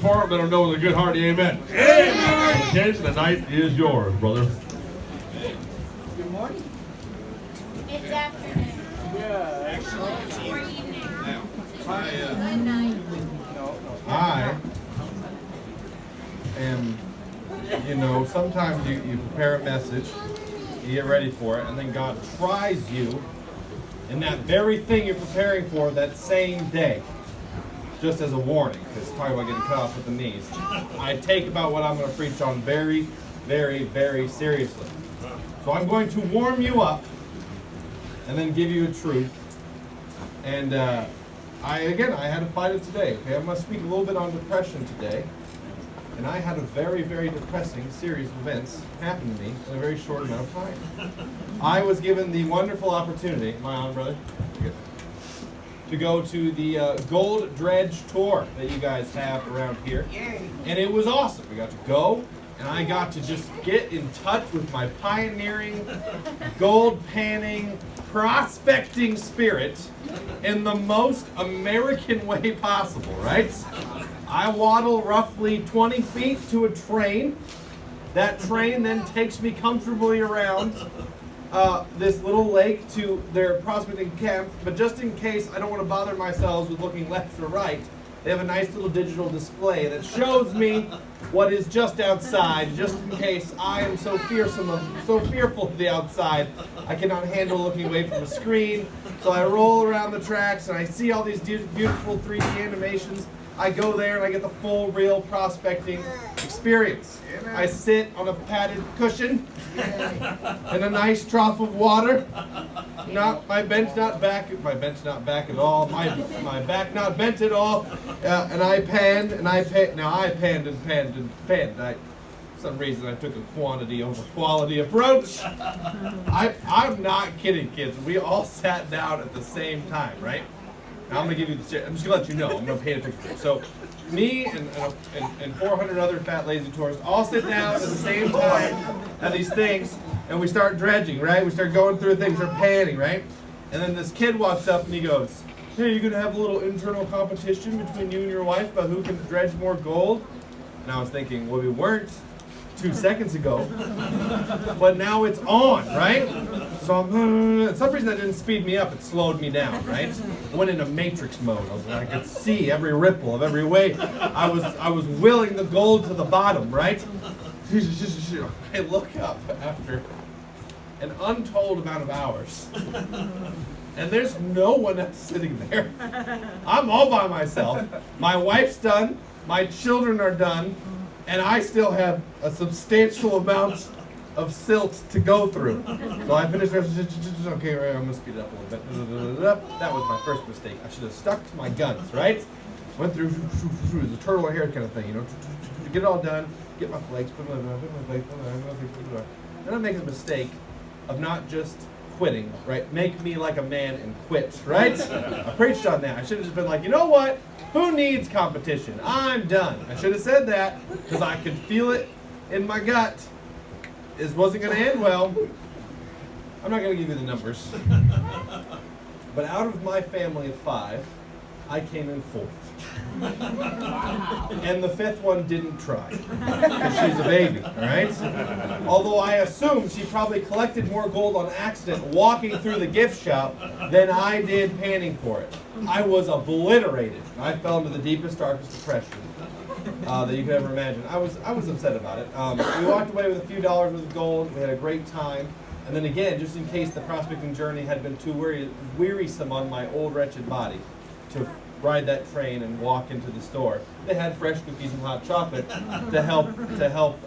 for it, let them know with a good hearty amen. Amen. Kids, the night is yours, brother. Good morning. It's afternoon. Yeah, Or evening. I am, sometimes you prepare a message, you get ready for it, and then God tries you in that very thing you're preparing for that same day. Just as a warning, because talking about getting cut off at the knees. I take about what I'm going to preach on very, very, very seriously. So I'm going to warm you up and then give you a truth. And I had to fight it today. Okay, I'm going to speak a little bit on depression today. And I had a very, very depressing series of events happen to me in a very short amount of time. I was given the wonderful opportunity, am I on, brother? Good. To go to the Gold Dredge Tour that you guys have around here. And it was awesome. We got to go, and I got to just get in touch with my pioneering, gold panning, prospecting spirit in the most American way possible, right? I waddle roughly 20 feet to a train. That train then takes me comfortably around this little lake to their prospecting camp, but just in case I don't want to bother myself with looking left or right, they have a nice little digital display that shows me what is just outside, just in case I am so fearful of the outside, I cannot handle looking away from the screen. So I roll around the tracks and I see all these beautiful 3D animations. I go there and I get the full, real prospecting experience. I sit on a padded cushion in a nice trough of water. My bench not back at all. My back not bent at all. And I panned and I panned. Now I panned and panned and panned. For some reason I took a quantity over quality approach. I'm not kidding, kids. We all sat down at the same time, right? Now I'm gonna give you the. I'm just gonna let you know. I'm gonna paint a picture. So, me and 400 other fat lazy tourists all sit down at the same time at these things, and we start dredging, right? We start going through things, we're panning, right? And then this kid walks up and he goes, "Hey, you're gonna have a little internal competition between you and your wife about who can dredge more gold?" And I was thinking, well, we weren't 2 seconds ago, but now it's on, right? So for some reason that didn't speed me up, it slowed me down, right? I went into matrix mode. I could see every ripple of every wave. I was willing the gold to the bottom, right? I look up after an untold amount of hours, and there's no one else sitting there. I'm all by myself. My wife's done, my children are done, and I still have a substantial amount of silt to go through. So I finished, okay, right, I'm gonna speed it up a little bit. That was my first mistake. I should have stuck to my guns, right? Went through the turtle hair kind of thing, get it all done, get my flakes, put my flakes, then I make a mistake of not just quitting, right? Make me like a man and quit, right? I preached on that. I should have just been like, you know what? Who needs competition? I'm done. I should have said that because I could feel it in my gut. This wasn't going to end well. I'm not going to give you the numbers. But out of my family of 5, I came in 4th. And the 5th one didn't try. Because she's a baby, all right? Although I assume she probably collected more gold on accident walking through the gift shop than I did panning for it. I was obliterated. I fell into the deepest, darkest depression that you could ever imagine. I was upset about it. We walked away with a few dollars worth of gold. We had a great time. And then again, just in case the prospecting journey had been too wearisome on my old wretched body to ride that train and walk into the store, they had fresh cookies and hot chocolate to help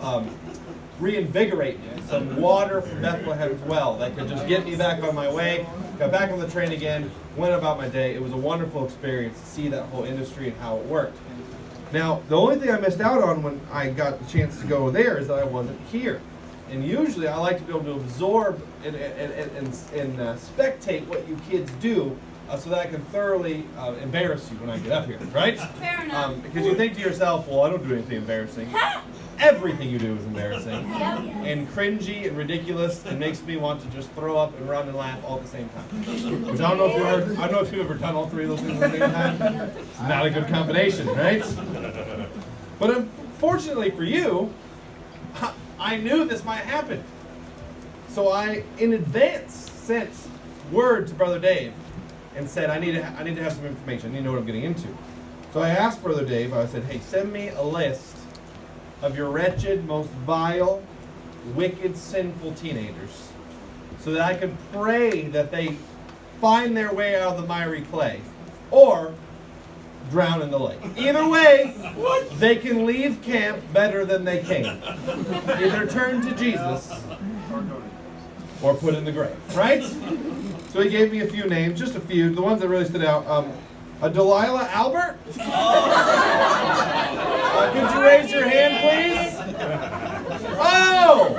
reinvigorate me. Some water from Bethlehem's well that could just get me back on my way. Got back on the train again, went about my day. It was a wonderful experience to see that whole industry and how it worked. Now, the only thing I missed out on when I got the chance to go there is that I wasn't here. And usually I like to be able to absorb and spectate what you kids do so that I can thoroughly embarrass you when I get up here, right? Fair enough. Because you think to yourself, well, I don't do anything embarrassing. Everything you do is embarrassing and cringy and ridiculous and makes me want to just throw up and run and laugh all at the same time. Which I don't know if you've ever done all 3 of those things at the same time. It's not a good combination, right? But unfortunately for you, I knew this might happen. So I, in advance, sent word to Brother Dave and said, I need to have some information. I need to know what I'm getting into. So I asked Brother Dave, I said, hey, send me a list of your wretched, most vile, wicked, sinful teenagers so that I could pray that they find their way out of the miry clay or drown in the lake. Either way, they can leave camp better than they came. Either turn to Jesus or put in the grave, right? So he gave me a few names, just a few, the ones that really stood out. A Delilah Albert? Could you raise your hand, please? Oh!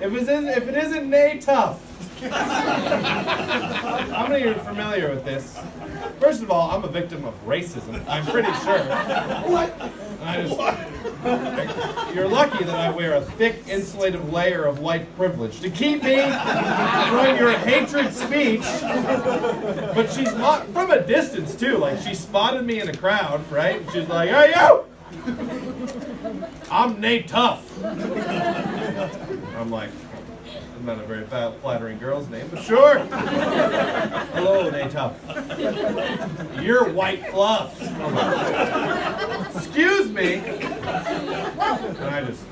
If it isn't Nay Tough. How many are familiar with this? First of all, I'm a victim of racism. I'm pretty sure. What? You're lucky that I wear a thick, insulative layer of white privilege to keep me from your hatred speech. But she's from a distance too. Like she spotted me in a crowd, right? And she's like, "Hey, you! I'm Nate Tough." I'm like, not a very flattering girl's name, but sure. Hello, Nate Tough. You're white fluff. Excuse me. And I just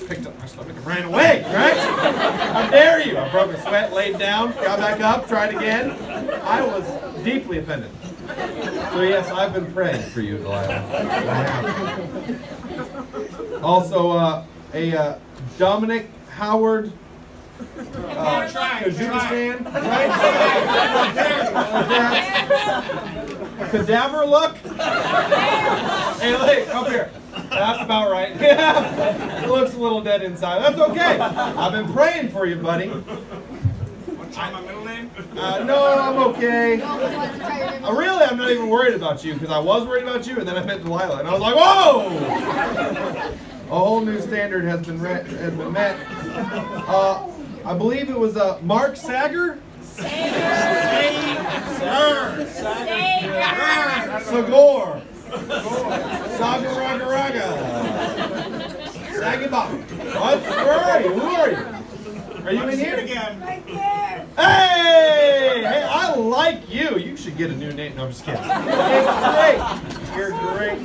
picked up my stomach and ran away, right? How dare you? I broke a sweat, laid down, got back up, tried again. I was deeply offended. So yes, I've been praying for you, Delilah. Also, a Dominic Howard Kazakhstan, right? Cadaver look? Hey, look, come here. That's about right. Yeah, it looks a little dead inside. That's okay. I've been praying for you, buddy. Want to try my middle name? No, I'm okay. Really, I'm not even worried about you, because I was worried about you, and then I met Delilah, and I was like, whoa! A whole new standard has been met. I believe it was Mark Sager? Sagor. Sagaraga. Saggy Bob. What? Where are you? Who are you? Are you in here? Again. Right there. Hey! Hey, I like you. You should get a new name. No, I'm just kidding. It's great. You're great.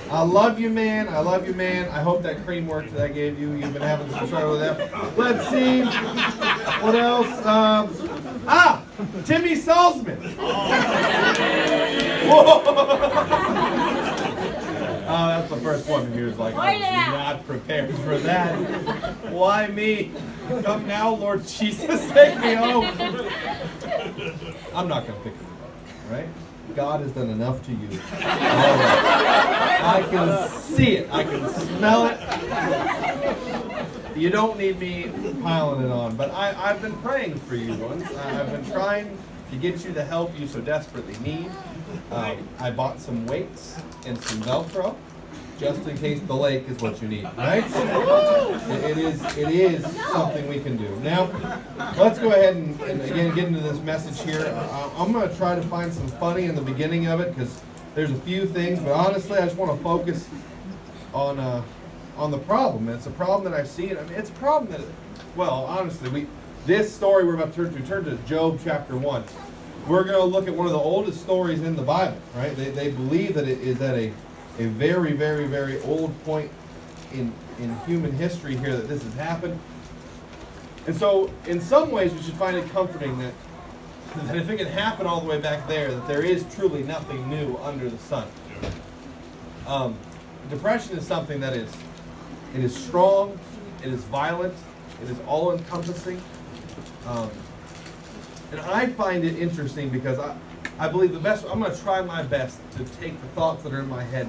I love you, man. I love you, man. I hope that cream worked that I gave you. You've been having some trouble with that. Let's see. What else? Timmy Salzman. Whoa. That's the first one. He was like, I was not prepared for that. Why me? Come now, Lord Jesus, take me home. I'm not going to pick it up, right? God has done enough to you. I can see it. I can smell it. You don't need me piling it on, but I've been praying for you once. I've been trying to get you the help you so desperately need. I bought some weights and some Velcro, just in case the lake is what you need, right? It is something we can do. Now, let's go ahead and again get into this message here. I'm going to try to find some funny in the beginning of it because there's a few things, but honestly, I just want to focus on the problem. And it's a problem that I see. I mean, it's a problem that, well, honestly, this story we're about to turn to Job chapter 1. We're going to look at one of the oldest stories in the Bible, right? They believe that it is at a very, very, very old point in human history here that this has happened. And so, in some ways, we should find it comforting that if it can happen all the way back there, that there is truly nothing new under the sun. Depression is something that it is strong, it is violent, it is all-encompassing. And I find it interesting because I believe I'm going to try my best to take the thoughts that are in my head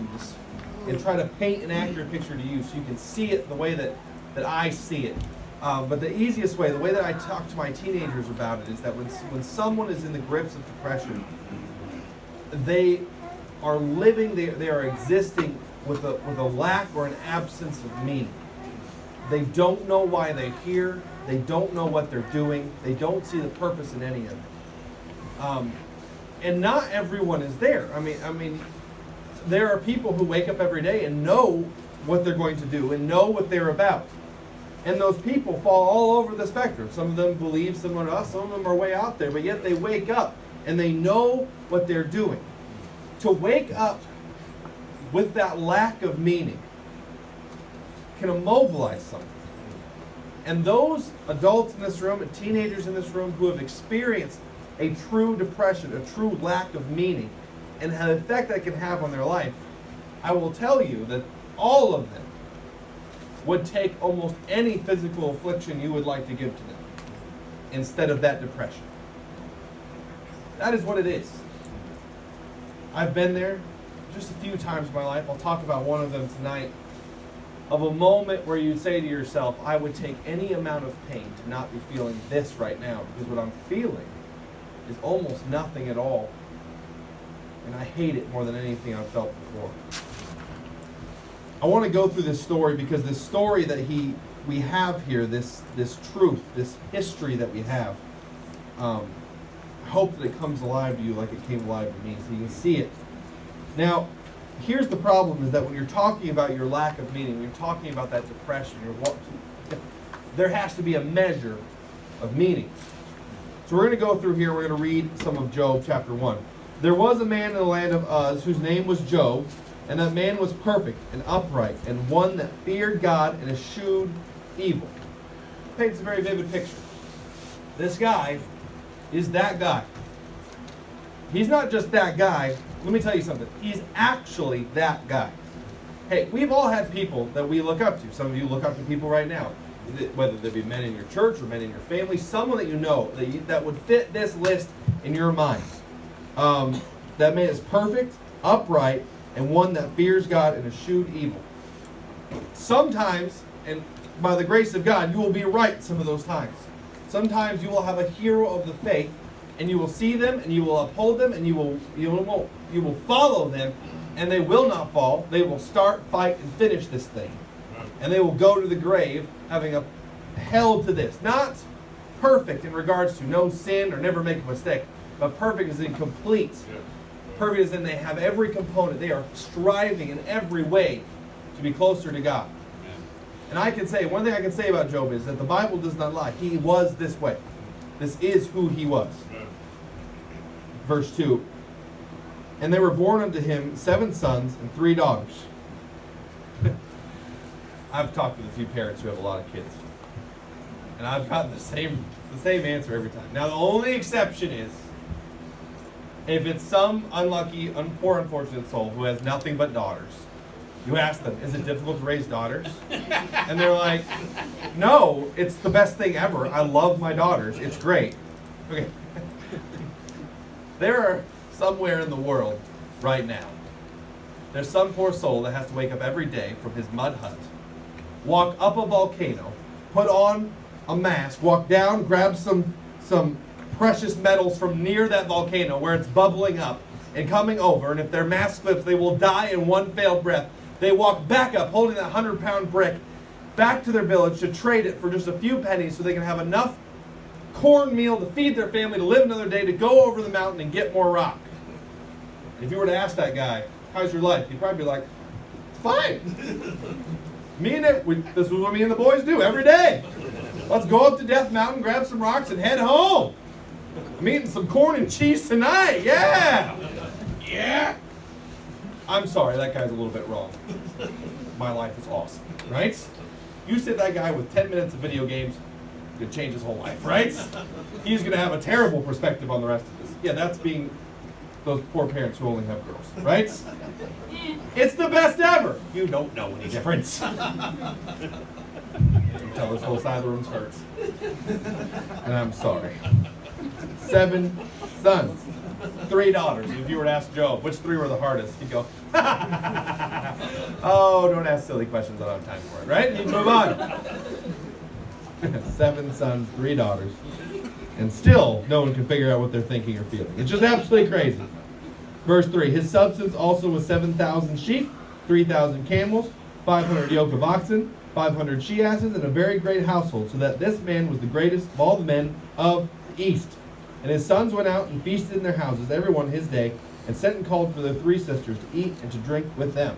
and try to paint an accurate picture to you so you can see it the way that I see it. But the easiest way, the way that I talk to my teenagers about it is that when someone is in the grips of depression, they are living, they are existing with a lack or an absence of meaning. They don't know why they're here. They don't know what they're doing. They don't see the purpose in any of it. And not everyone is there. I mean, there are people who wake up every day and know what they're going to do and know what they're about. And those people fall all over the spectrum. Some of them believe similar to us, some of them are way out there, but yet they wake up and they know what they're doing. To wake up with that lack of meaning can immobilize someone. And those adults in this room and teenagers in this room who have experienced a true depression, a true lack of meaning, and the effect that can have on their life, I will tell you that all of them would take almost any physical affliction you would like to give to them instead of that depression. That is what it is. I've been there just a few times in my life. I'll talk about one of them tonight. Of a moment where you say to yourself, I would take any amount of pain to not be feeling this right now, because what I'm feeling is almost nothing at all. And I hate it more than anything I've felt before. I want to go through this story because this story that we have here, this truth, this history that we have, I hope that it comes alive to you like it came alive to me, so you can see it. Now, here's the problem, is that when you're talking about your lack of meaning, when you're talking about that depression, there has to be a measure of meaning. So we're going to go through here, we're going to read some of Job chapter 1. There was a man in the land of Uz whose name was Job, and that man was perfect and upright, and one that feared God and eschewed evil. Paints a very vivid picture. This guy is that guy. He's not just that guy. Let me tell you something. He's actually that guy. Hey, we've all had people that we look up to. Some of you look up to people right now, whether they be men in your church or men in your family, someone that you know that would fit this list in your mind. That man is perfect, upright, and one that fears God and eschewed evil. Sometimes, and by the grace of God, you will be right some of those times. Sometimes you will have a hero of the faith, and you will see them, and you will uphold them, and you will follow them, and they will not fall. They will start, fight, and finish this thing. And they will go to the grave having held to this. Not perfect in regards to no sin or never make a mistake, but perfect as in complete. Perfect as in they have every component. They are striving in every way to be closer to God. And I can say, one thing I can say about Job is that the Bible does not lie. He was this way. This is who he was. Verse 2. And there were born unto him 7 sons and 3 daughters. I've talked with a few parents who have a lot of kids. And I've gotten the same answer every time. Now the only exception is if it's some unlucky, poor, unfortunate soul who has nothing but daughters. You ask them, is it difficult to raise daughters? And they're like, no, it's the best thing ever. I love my daughters. It's great. Okay. There are somewhere in the world right now, there's some poor soul that has to wake up every day from his mud hut, walk up a volcano, put on a mask, walk down, grab some precious metals from near that volcano where it's bubbling up and coming over, and if their mask slips, they will die in one failed breath. They walk back up holding that 100-pound brick back to their village to trade it for just a few pennies so they can have enough cornmeal to feed their family, to live another day, to go over the mountain and get more rock. If you were to ask that guy, how's your life? He'd probably be like, fine. This is what me and the boys do every day. Let's go up to Death Mountain, grab some rocks, and head home. I'm eating some corn and cheese tonight. Yeah. Yeah. I'm sorry, that guy's a little bit wrong. My life is awesome, right? You sit that guy with 10 minutes of video games, could change his whole life, right? He's going to have a terrible perspective on the rest of this. Yeah, that's being those poor parents who only have girls, right? It's the best ever. You don't know any difference. You tell this whole side of the room hurts. And I'm sorry. 7 sons, 3 daughters. If you were to ask Job, which 3 were the hardest? He'd go, oh, don't ask silly questions. I don't have time for it, right? He'd move on. 7 sons, 3 daughters. And still, no one can figure out what they're thinking or feeling. It's just absolutely crazy. Verse 3, his substance also was 7,000 sheep, 3,000 camels, 500 yoke of oxen, 500 she-asses, and a very great household, so that this man was the greatest of all the men of the east. And his sons went out and feasted in their houses, every one his day, and sent and called for their 3 sisters to eat and to drink with them.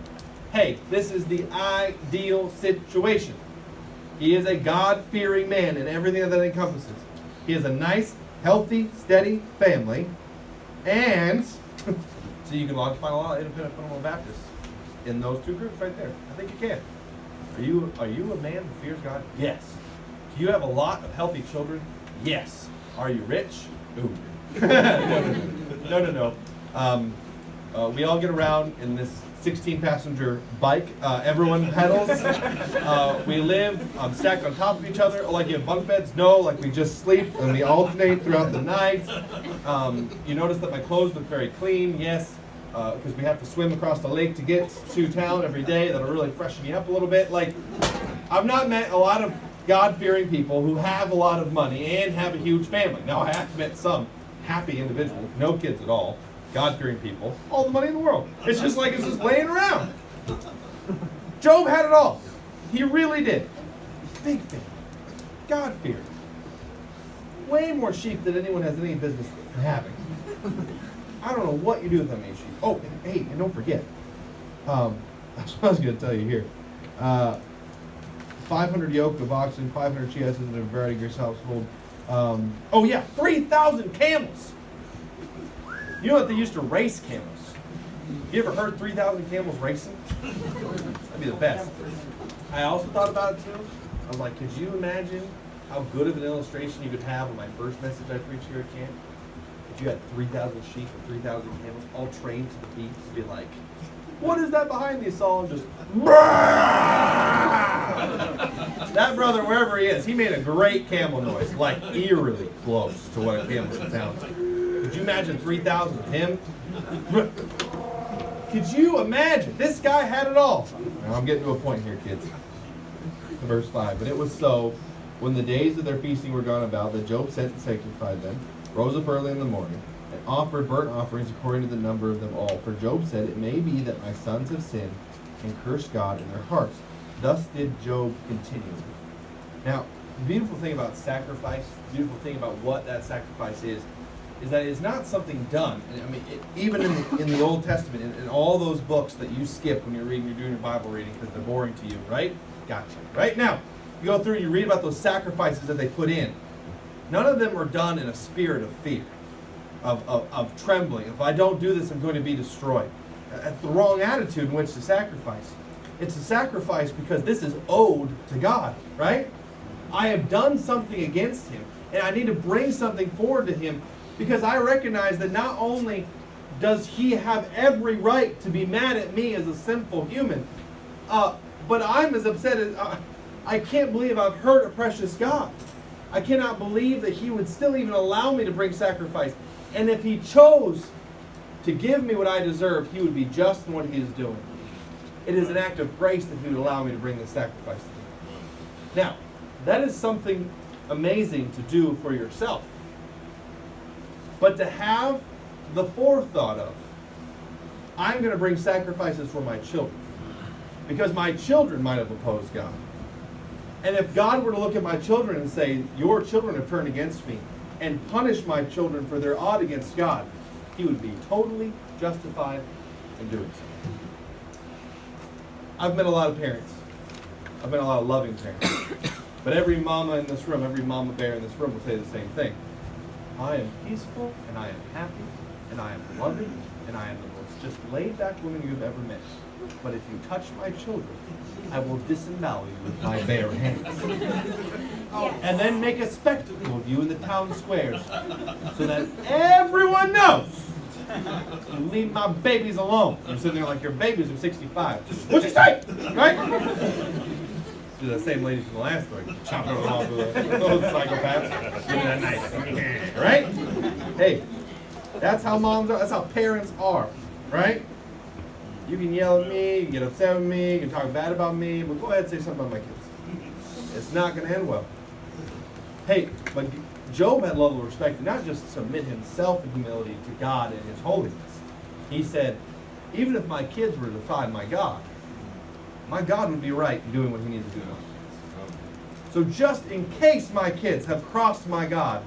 Hey, this is the ideal situation. He is a God-fearing man in everything that encompasses. He has a nice, healthy, steady family, and so you can find a lot of independent fundamental Baptists in those 2 groups right there. I think you can. Are you a man who fears God? Yes. Do you have a lot of healthy children? Yes. Are you rich? Ooh. No. We all get around in this 16-passenger bike. Everyone pedals. We live stacked on top of each other. Like you have bunk beds? No, like we just sleep and we alternate throughout the night. You notice that my clothes look very clean. Yes, because we have to swim across the lake to get to town every day. That'll really freshen me up a little bit. Like, I've not met a lot of God-fearing people who have a lot of money and have a huge family. Now, I have met some happy individuals, no kids at all, God-fearing people, all the money in the world. It's just like it's just laying around. Job had it all. He really did. Big family. God-fearing. Way more sheep than anyone has any business having. I don't know what you do with that many sheep. Oh, hey, and don't forget. That's what I was going to tell you here. 500 yoke of oxen, 500 she asses in a very grace household. 3,000 camels. You know that they used to race camels? You ever heard 3,000 camels racing? That'd be the best. I also thought about it too. I was like, could you imagine how good of an illustration you could have on my first message I preached here at camp? If you had 3,000 sheep and 3,000 camels all trained to the beat to be like, what is that behind you, Saul? And just, that brother, wherever he is, he made a great camel noise, like eerily close to what a camel should sound like. Could you imagine 3,000 of him? Could you imagine? This guy had it all. Now I'm getting to a point here, kids. Verse 5. And it was so, when the days of their feasting were gone about, that Job sent and sanctified them, rose up early in the morning, and offered burnt offerings according to the number of them all. For Job said, it may be that my sons have sinned and cursed God in their hearts. Thus did Job continue. Now, the beautiful thing about sacrifice, the beautiful thing about what that sacrifice is that it's not something done. I mean, even in the Old Testament, in all those books that you skip when you're doing your Bible reading because they're boring to you, right? Gotcha. Right now, you go through and you read about those sacrifices that they put in. None of them were done in a spirit of fear, of trembling. If I don't do this, I'm going to be destroyed. That's the wrong attitude in which to sacrifice. It's a sacrifice because this is owed to God, right? I have done something against Him, and I need to bring something forward to Him because I recognize that not only does He have every right to be mad at me as a sinful human, but I'm as upset as I can't believe I've hurt a precious God. I cannot believe that He would still even allow me to bring sacrifice. And if He chose to give me what I deserve, He would be just in what He is doing. It is an act of grace that He would allow me to bring this sacrifice to Him. Now, that is something amazing to do for yourself. But to have the forethought of, I'm going to bring sacrifices for my children. Because my children might have opposed God. And if God were to look at my children and say, your children have turned against me, and punish my children for their odd against God, He would be totally justified in doing so. I've met a lot of parents. I've met a lot of loving parents. But every mama in this room, every mama bear in this room will say the same thing. I am peaceful, and I am happy, and I am loving, and I am the most just laid-back woman you've ever met. But if you touch my children, I will disembowel you with my bare hands. And then make a spectacle of you in the town squares, so that everyone knows you leave my babies alone. You're sitting there like your babies are 65. What'd you say? Right? The same lady from the last story, chopping them off with those psychopaths. Give me that knife. Right? Hey, that's how moms are. That's how parents are. Right? You can yell at me, you can get upset with me, you can talk bad about me, but go ahead and say something about my kids. It's not going to end well. Hey, but Job had a level of respect to not just submit himself in humility to God and His holiness. He said, even if my kids were to defy my God would be right in doing what He needs to do. So just in case my kids have crossed my God,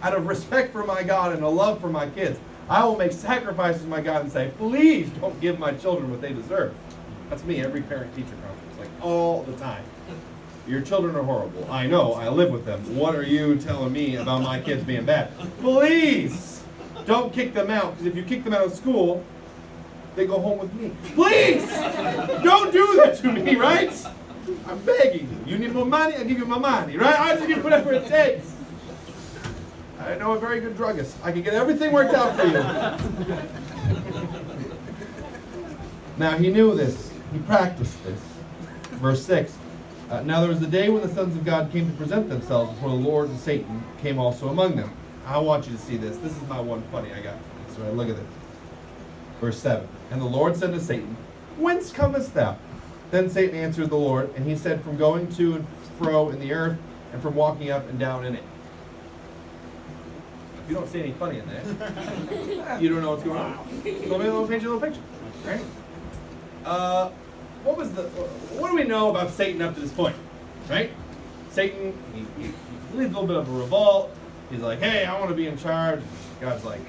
out of respect for my God and a love for my kids, I will make sacrifices to my God and say, please don't give my children what they deserve. That's me, every parent-teacher conference, like all the time. Your children are horrible. I know, I live with them. What are you telling me about my kids being bad? Please don't kick them out, because if you kick them out of school, they go home with me. Please don't do that to me, right? I'm begging you. You need more money? I'll give you my money, right? I'll just give you whatever it takes. I know a very good druggist. I can get everything worked out for you. Now he knew this. He practiced this. Verse 6. Now there was a day when the sons of God came to present themselves before the Lord, and Satan came also among them. I want you to see this. This is my one funny I got. So look at this. Verse 7. And the Lord said to Satan, whence comest thou? Then Satan answered the Lord, and he said, from going to and fro in the earth, and from walking up and down in it. If you don't see any funny in that, you don't know what's going on. So maybe we'll paint you a little picture. Right? What do we know about Satan up to this point? Right? Satan, he leads a little bit of a revolt. He's like, hey, I want to be in charge. God's like,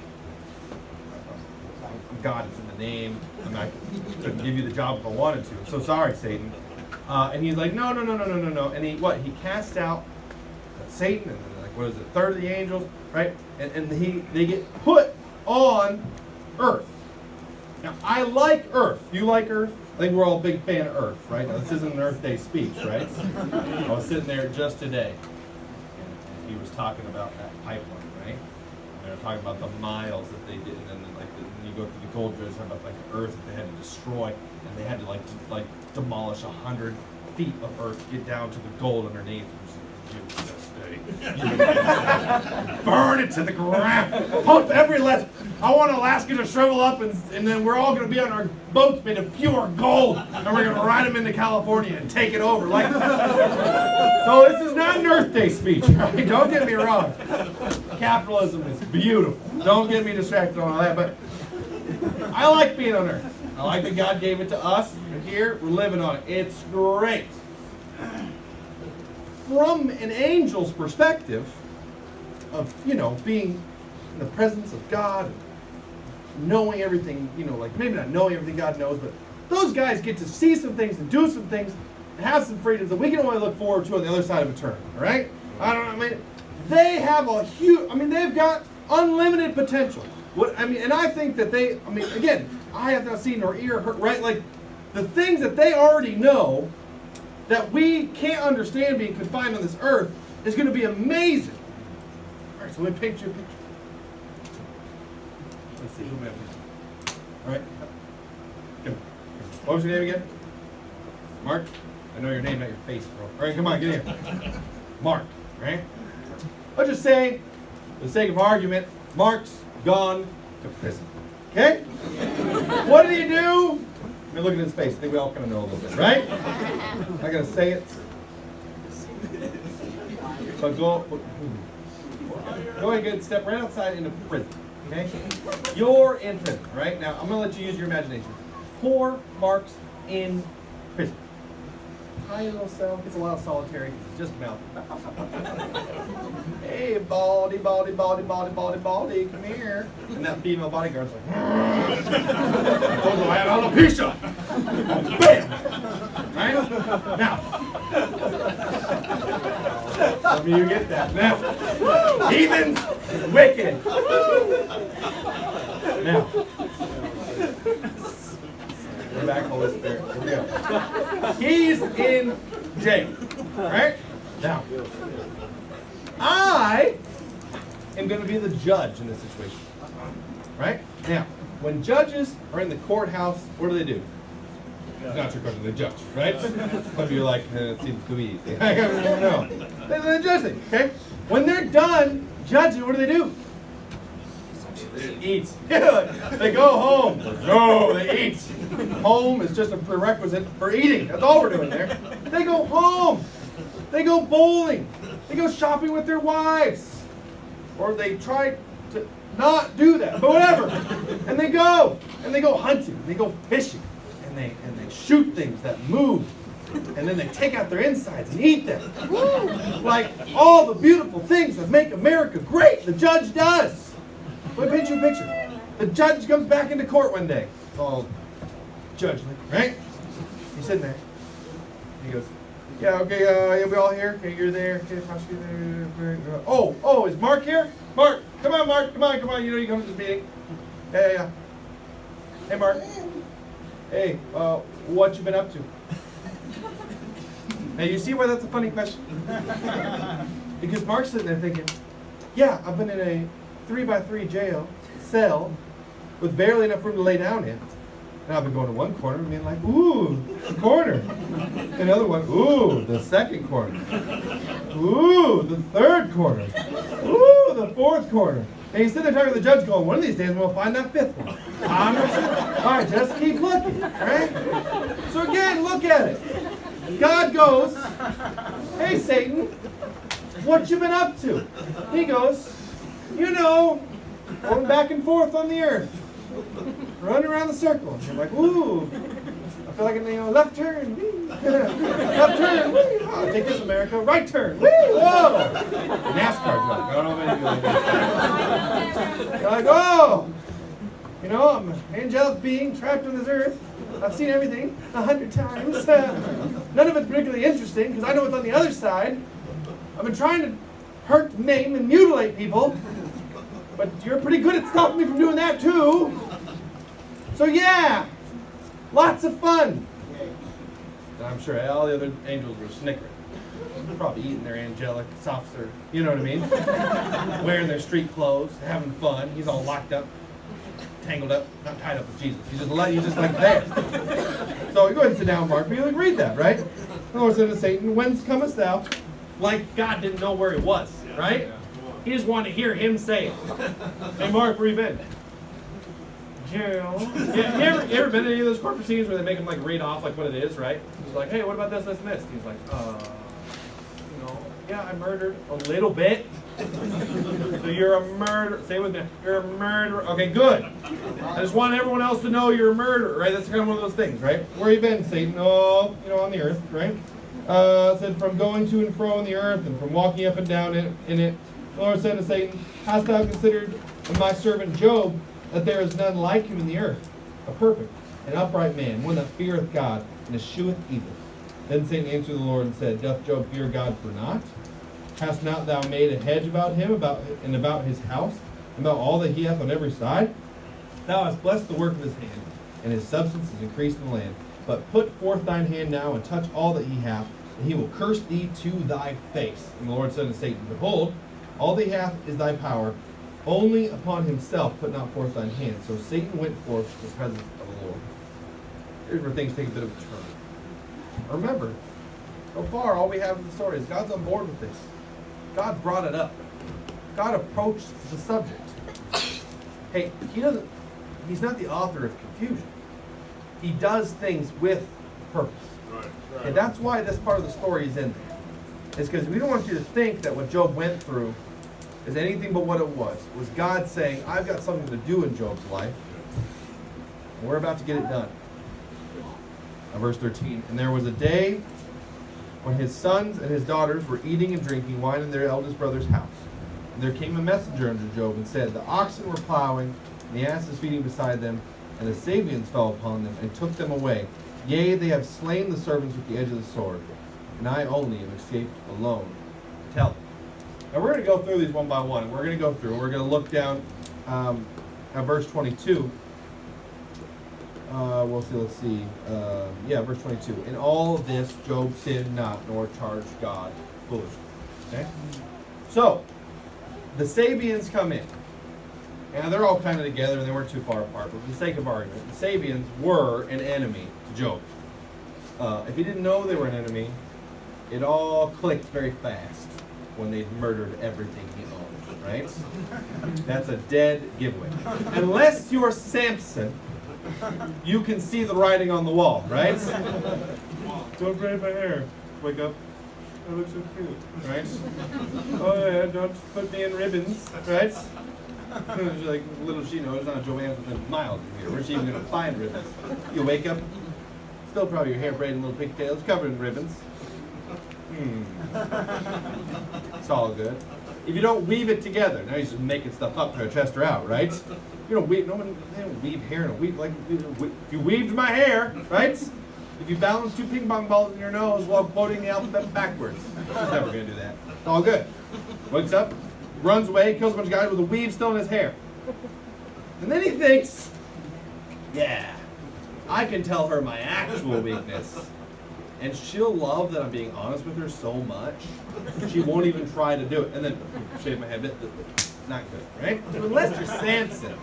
God, it's in the name. I'm not going to give you the job if I wanted to. I'm so sorry, Satan. And he's like, no. And he cast out Satan, and then, like, what is it, a third of the angels, right? And they get put on Earth. Now, I like Earth. You like Earth? I think we're all a big fan of Earth, right? Now, this isn't an Earth Day speech, right? I was sitting there just today, and he was talking about that pipeline, right? And they were talking about the miles that they did, and then when you go through the gold drills, about like the Earth that they had to destroy, and they had to like demolish 100 feet of Earth to get down to the gold underneath. Burn it to the ground. Pump every last. I want Alaska to shrivel up, and then we're all going to be on our boats made of pure gold, and we're going to ride them into California and take it over. Like, so this is not an Earth Day speech, right? Don't get me wrong. Capitalism is beautiful. Don't get me distracted on all that. But I like being on Earth. I like that God gave it to us. We're here. We're living on it. It's great. From an angel's perspective of, being in the presence of God, knowing everything, like maybe not knowing everything God knows, but those guys get to see some things and do some things and have some freedoms that we can only look forward to on the other side of eternity, all right? They have they've got unlimited potential. And I think that again, I have not seen nor ear heard, right? Like, the things that they already know that we can't understand being confined on this earth is going to be amazing. All right, so let me paint you a picture. Let's see, who am I? All right. Come on. What was your name again? Mark? I know your name, not your face, bro. All right, come on, get here. Mark, right? Let's just say, for the sake of argument, Mark's gone to prison. Okay? What did he do? I mean, look at his face. I think we all kind of know a little bit, right? I'm not going to say it. But go ahead and step right outside into prison. Okay? You're in prison, right? Now, I'm going to let you use your imagination. Poor Mark's in prison. Tiny little cell. Gets a lot of solitary because it's just mouth. Hey, baldy, come here. And that female bodyguard's like, oh, I had alopecia. Bam! Right? Now, some of you get that. Now, heathens, wicked. Now, we're back, Holy Spirit. Here we go. He's in jail. Right? Now, I am going to be the judge in this situation. Right? Now, when judges are in the courthouse, what do? It's not your question, they judge, right? Some of you are like, it seems too easy. I don't know. They're judging, okay? When they're done judging, what do? They eat. They go home. No, they eat. Home is just a prerequisite for eating. That's all we're doing there. They go home. They go bowling. They go shopping with their wives. Or they try to not do that, but whatever. And they go hunting. They go fishing. And they shoot things that move. And then they take out their insides and eat them. Like all the beautiful things that make America great, the judge does. Let me paint you a picture. The judge comes back into court one day. It's all judge, right? He's sitting there. He goes, yeah, okay, yeah, we all here? Okay, you're there. Okay, prosecutor. Oh, is Mark here? Mark, come on, Mark, come on. You know you come to this meeting. Yeah. Hey, Mark. Hey, what you been up to? Now, you see why that's a funny question? Because Mark's sitting there thinking, yeah, I've been in a 3x3 cell with barely enough room to lay down in. And I've been going to one corner and being like, ooh, the corner. Another one, ooh, the second corner. Ooh, the third corner. Ooh, the fourth corner. And he's sitting there talking to the judge going, one of these days we'll find that fifth one. I'm not sure. All right, just keep looking, all right? So again, look at it. God goes, hey, Satan, what you been up to? He goes, you know, going back and forth on the earth. Running around the circle. And you're like, ooh, I feel like a left turn. Left turn. Oh, take this, America. Right turn. Whoa. NASCAR drive. I don't know if anybody like that. You're like, oh, I'm an angelic being trapped on this earth. I've seen everything 100 times. None of it's particularly interesting because I know what's on the other side. I've been trying to hurt, maim, and mutilate people. But you're pretty good at stopping me from doing that too. So yeah, lots of fun. And I'm sure all the other angels were snickering. Probably eating their angelic soft serve. You know what I mean? Wearing their street clothes, having fun. He's all locked up, tangled up, not tied up with Jesus. He's just like there. So you go ahead and sit down, Mark. You read that, right? The Lord said to Satan, whence comest thou? Like God didn't know where he was, right? He just wanted to hear him say it. Hey, Mark, where you been? Jail. Yeah, you ever been to any of those court proceedings where they make him like read off like what it is, right? He's like, hey, what about this, and this? He's like, yeah, I murdered a little bit. So you're a murderer. Say it with me. You're a murderer. Okay, good. I just want everyone else to know you're a murderer, right? That's kind of one of those things, right? Where you been, Satan? Oh, on the earth, right? Said from going to and fro on the earth and from walking up and down in it. The Lord said to Satan, hast thou considered of my servant Job, that there is none like him in the earth, a perfect, an upright man, one that feareth God, and escheweth evil. Then Satan answered the Lord and said, doth Job fear God for naught? Hast not thou made a hedge about him, and about his house, and about all that he hath on every side? Thou hast blessed the work of his hand, and his substance is increased in the land. But put forth thine hand now, and touch all that he hath, and he will curse thee to thy face. And the Lord said to Satan, behold, all that he hath is thy power, only upon himself put not forth thine hand. So Satan went forth to the presence of the Lord. Here's where things take a bit of a turn. Remember, so far all we have in the story is God's on board with this. God brought it up. God approached the subject. Hey, he's not the author of confusion. He does things with purpose. Right. And that's why this part of the story is in there. It's because we don't want you to think that what Job went through is anything but what it was. It was God saying, I've got something to do in Job's life, and we're about to get it done. Verse 13, and there was a day when his sons and his daughters were eating and drinking wine in their eldest brother's house. And there came a messenger unto Job and said, the oxen were plowing, and the asses feeding beside them, and the Sabeans fell upon them, and took them away. Yea, they have slain the servants with the edge of the sword, and I only am escaped alone. Tell them. Now we're going to go through these one by one. We're going to go through. We're going to look down at verse 22. Let's see. Verse 22. In all this, Job sinned not, nor charged God foolishly. Okay? So, the Sabeans come in. And they're all kind of together, and they weren't too far apart. But for the sake of argument, the Sabeans were an enemy to Job. If you didn't know they were an enemy, it all clicked very fast when they murdered everything he owned, right? That's a dead giveaway. Unless you're Samson, you can see the writing on the wall, right? Don't braid my hair. Wake up. I look so cute, right? Oh yeah, don't put me in ribbons, right? Like little she knows, not Joanne's within miles of here. Where's she even going to find ribbons? You wake up, still probably your hair braided in little pigtails, covered in ribbons. It's all good. If you don't weave it together, now he's just making stuff up to test her out, right? You don't weave. No one. They don't weave hair in a weave. Like if you weaved my hair, right? If you balance 2 ping pong balls in your nose while quoting the alphabet backwards, he's never gonna do that. It's all good. Wakes up, runs away, kills a bunch of guys with a weave still in his hair, and then he thinks, "Yeah, I can tell her my actual weakness." And she'll love that I'm being honest with her so much, she won't even try to do it. And then shave my head. Not good, right? Unless you're Samson.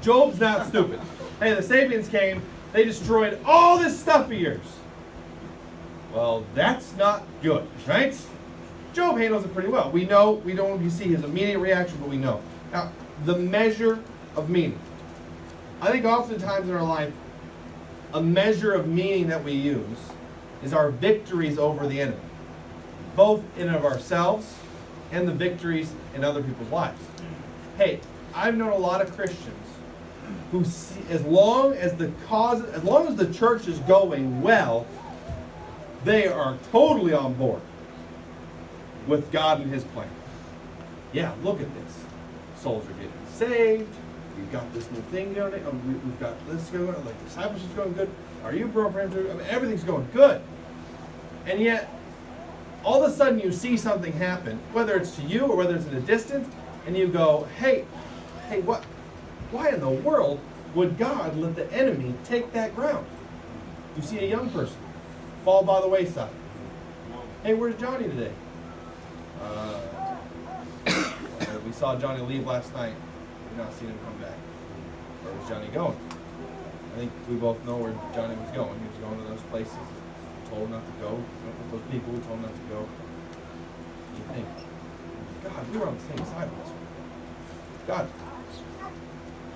Job's not stupid. Hey, the Sapiens came, they destroyed all this stuff of yours. Well, that's not good, right? Job handles it pretty well. We know, we don't see his immediate reaction, but we know. Now, the measure of meaning. I think oftentimes in our life, a measure of meaning that we use is our victories over the enemy, both in and of ourselves and the victories in other people's lives. Hey, I've known a lot of Christians who see, as long as the church is going well, they are totally on board with God and His plan. Yeah, look at this. Souls are getting saved. We've got this new thing going on. We've got this going on. Like discipleship's going good. Our youth programs are, everything's going good. And yet, all of a sudden you see something happen, whether it's to you or whether it's in a distance, and you go, hey, what? Why in the world would God let the enemy take that ground? You see a young person fall by the wayside. Hey, where's Johnny today? We saw Johnny leave last night. We've not seen him come back. Where was Johnny going? I think we both know where Johnny was going. He was going to those places. Told him not to go. Those people who told him not to go. You think, God, we were on the same side of this. God,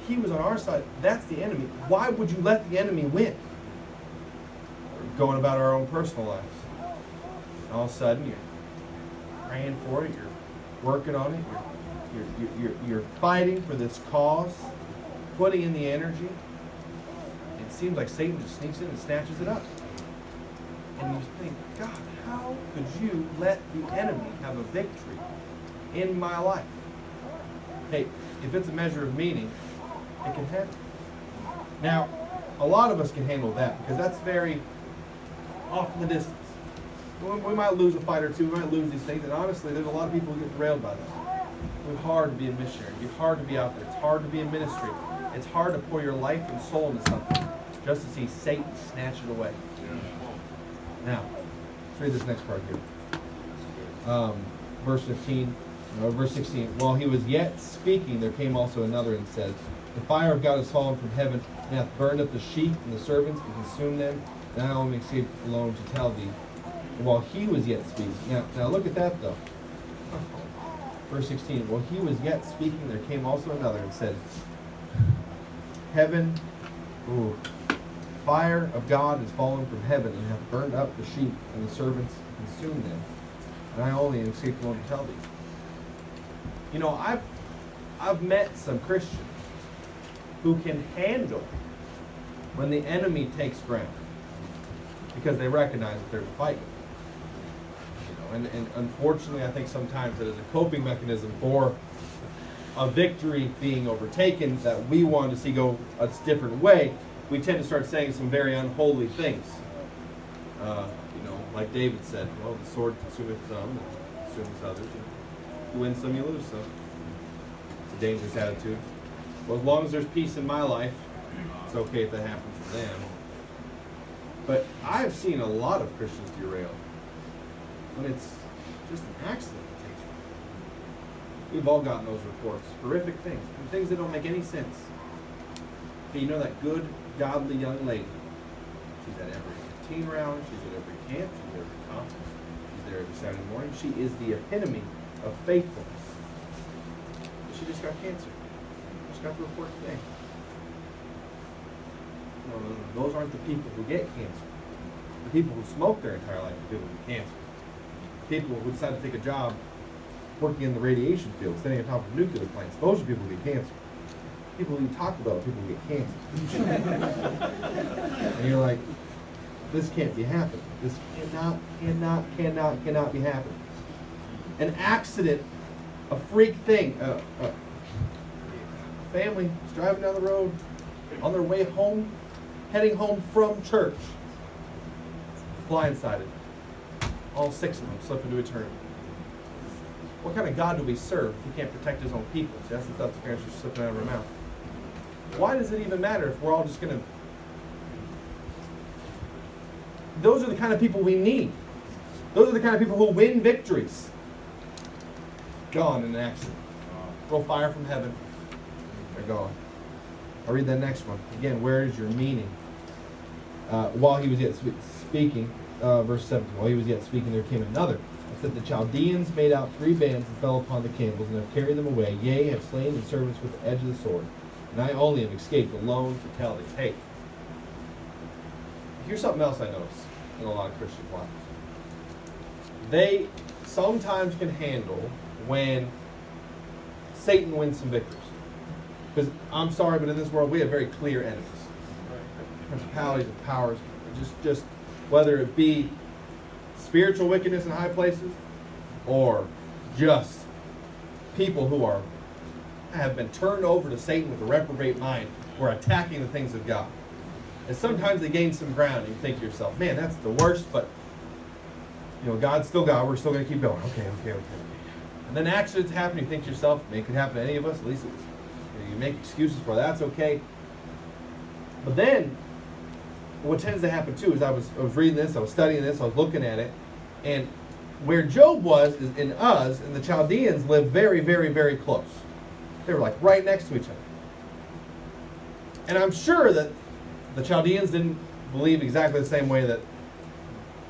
He was on our side. That's the enemy. Why would you let the enemy win? We're going about our own personal lives. And all of a sudden, you're praying for it. You're working on it. You're fighting for this cause, putting in the energy. It seems like Satan just sneaks in and snatches it up. And you think, God, how could you let the enemy have a victory in my life? Hey, if it's a measure of meaning, it can happen. Now, a lot of us can handle that because that's very off in the distance. We might lose a fight or two, we might lose these things, and honestly, there's a lot of people who get derailed by this. It's hard to be a missionary. It's hard to be out there. It's hard to be in ministry. It's hard to pour your life and soul into something just to see Satan snatch it away. Now, let's read this next part here. Verse 16. While he was yet speaking, there came also another and said, the fire of God has fallen from heaven, and hath burned up the sheep and the servants, and consumed them, and I only escaped alone to tell thee. And while he was yet speaking. Now look at that though. Verse 16. While he was yet speaking, there came also another and said, fire of God is fallen from heaven, and hath burned up the sheep and the servants, and consumed them. And I only escaped alone to tell thee. You know, I've met some Christians who can handle when the enemy takes ground because they recognize that there's a fight. You know, and unfortunately, I think sometimes it is a coping mechanism for a victory being overtaken that we want to see go a different way. We tend to start saying some very unholy things. You know, like David said, well, the sword consumeth some and consumeth others. You win some, you lose some. It's a dangerous attitude. Well, as long as there's peace in my life, it's okay if that happens to them. But I've seen a lot of Christians derail when it's just an accident that takes place. We've all gotten those reports. Horrific things. And things that don't make any sense. Hey, you know that good, godly young lady? She's at every teen rally. She's at every camp. She's at every conference. She's there every Saturday morning. She is the epitome of faithfulness. She just got cancer. She got the report today. No, those aren't the people who get cancer. The people who smoke their entire life are people who get cancer. People who decide to take a job working in the radiation field, standing on top of nuclear plants, those are people who get cancer. People who talk about people who get cancer. And you're like, this can't be happening. This cannot be happening. An accident, a freak thing, family was driving down the road on their way home, heading home from church. Blindsided. All 6 of them slip into eternity. What kind of God do we serve if he can't protect his own people? See, that's the thoughts the parents are slipping out of our mouth. Why does it even matter if we're all just going to... Those are the kind of people we need. Those are the kind of people who win victories. Gone in an accident. Throw fire from heaven. They're gone. I'll read that next one. Again, where is your meaning? While he was yet speaking, verse 17, while he was yet speaking, there came another. It said, the Chaldeans made out 3 bands and fell upon the camels, and have carried them away. Yea, have slain the servants with the edge of the sword. And I only have escaped alone to tell thee. Hey, here's something else I notice in a lot of Christian lives. They sometimes can handle when Satan wins some victories. Because I'm sorry, but in this world we have very clear enemies. Principalities and powers, just whether it be spiritual wickedness in high places or just people who have been turned over to Satan with a reprobate mind who are attacking the things of God. And sometimes they gain some ground and you think to yourself, man, that's the worst, but God's still God, we're still going to keep going. Okay. And then accidents happen, you think to yourself, it could happen to any of us, at least you make excuses for that, that's okay. But then, what tends to happen too is I was reading this, I was studying this, I was looking at it, and where Job was is in Uz, and the Chaldeans lived very, very, very close. They were like right next to each other. And I'm sure that the Chaldeans didn't believe exactly the same way that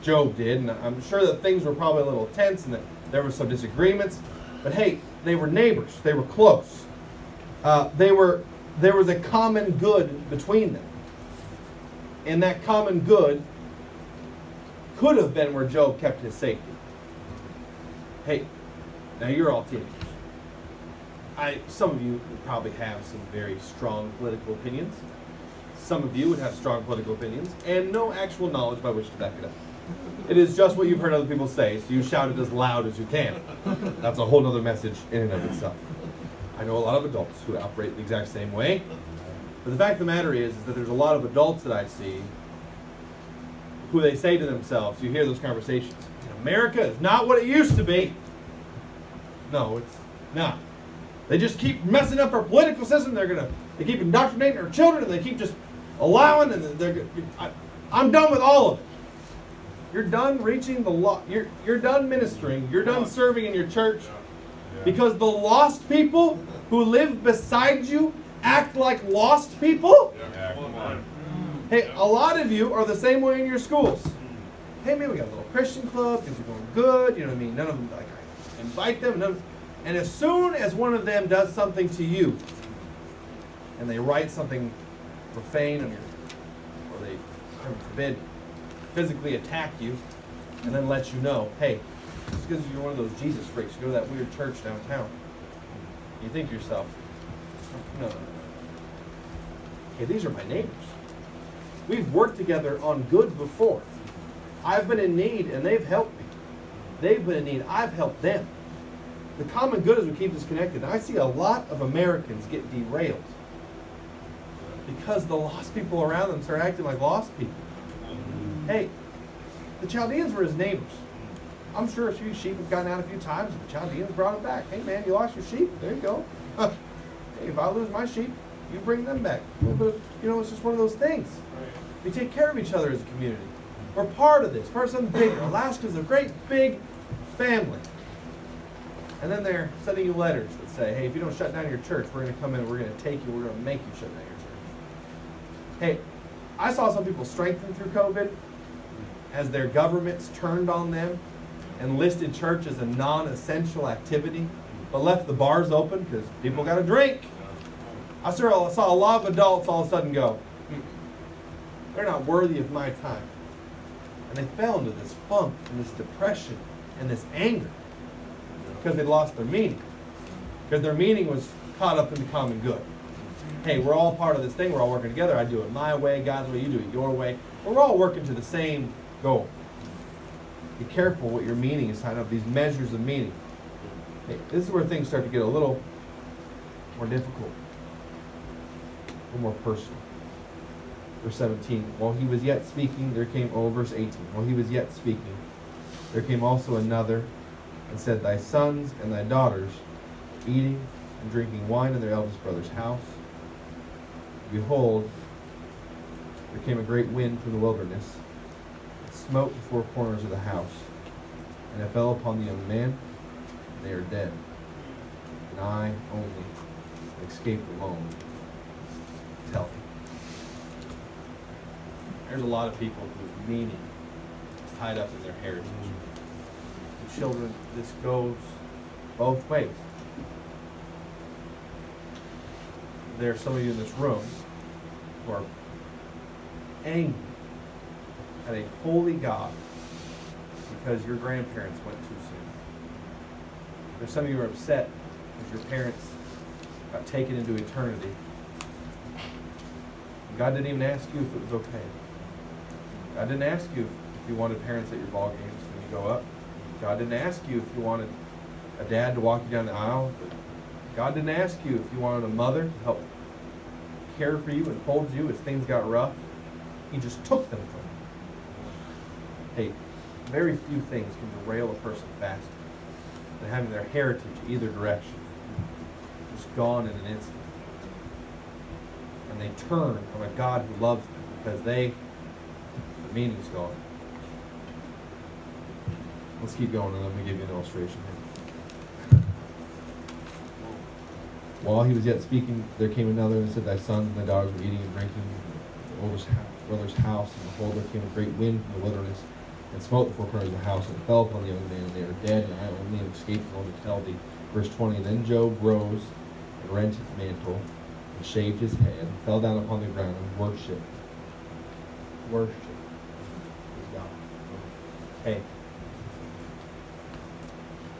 Job did, and I'm sure that things were probably a little tense and that there were some disagreements, but hey, they were neighbors, they were close. There was a common good between them. And that common good could have been where Job kept his safety. Hey, now you're all teenagers. Some of you would probably have some very strong political opinions. Some of you would have strong political opinions and no actual knowledge by which to back it up. It is just what you've heard other people say, so you shout it as loud as you can. That's a whole other message in and of itself. I know a lot of adults who operate the exact same way. But the fact of the matter is that there's a lot of adults that I see who they say to themselves, you hear those conversations, America is not what it used to be. No, it's not. They just keep messing up our political system. They keep indoctrinating our children, and they keep just allowing, and I'm done with all of it. You're done reaching the lost. You're done ministering. You're done serving in your church because the lost people who live beside you act like lost people? Yeah, come on. Hey, a lot of you are the same way in your schools. Hey, man, we got a little Christian club, things are going good, you know what I mean? None of them, I invite them, and as soon as one of them does something to you, and they write something profane, or they, heaven forbid, physically attack you, and then let you know, hey, just because you're one of those Jesus freaks, you go to that weird church downtown, you think to yourself, no. Hey, these are my neighbors. We've worked together on good before. I've been in need and they've helped me. They've been in need. I've helped them. The common good is what keeps us connected. I see a lot of Americans get derailed because the lost people around them start acting like lost people. Hey, the Chaldeans were his neighbors. I'm sure a few sheep have gotten out a few times and the Chaldeans brought them back. Hey man, you lost your sheep? There you go. Hey, if I lose my sheep, you bring them back. It's just one of those things. We take care of each other as a community. We're part of this, part of something bigger. Alaska's a great big family. And then they're sending you letters that say, hey, if you don't shut down your church, we're going to come in and we're going to take you, we're going to make you shut down your church. Hey, I saw some people strengthen through COVID as their governments turned on them and listed church as a non-essential activity, but left the bars open because people got to drink. I saw a lot of adults all of a sudden go, they're not worthy of my time. And they fell into this funk and this depression and this anger because they lost their meaning. Because their meaning was caught up in the common good. Hey, we're all part of this thing. We're all working together. I do it my way, God's way, you do it your way. We're all working to the same goal. Be careful what your meaning is tied up, these measures of meaning. Hey, this is where things start to get a little more difficult. little more personal. Verse 17, while he was yet speaking, there came, verse 18, while he was yet speaking, there came also another, and said, thy sons and thy daughters, eating and drinking wine in their eldest brother's house. Behold, there came a great wind from the wilderness, it smote the four corners of the house, and it fell upon the young man, and they are dead. And I only escaped alone. Tell me. There's a lot of people whose meaning is tied up in their heritage. And children, this goes both ways. There are some of you in this room who are angry at a holy God because your grandparents went too soon. There's some of you who are upset because your parents got taken into eternity. God didn't even ask you if it was okay. God didn't ask you if you wanted parents at your ball games when you grow up. God didn't ask you if you wanted a dad to walk you down the aisle. God didn't ask you if you wanted a mother to help care for you and hold you as things got rough. He just took them from you. Hey, very few things can derail a person faster than having their heritage either direction just gone in an instant. And they turn from a God who loves them because the meaning's gone. Let's keep going and let me give you an illustration here. While he was yet speaking, there came another and said, thy sons and thy daughters were eating and drinking in the older brother's house, and behold, there came a great wind from the wilderness, and smote the four corners of the house, and fell upon the young man, and they are dead, and I only have escaped alone to tell thee. Verse 20, then Job rose and rent his mantle, and shaved his head, and fell down upon the ground, and worshipped. Worship is God. Hey,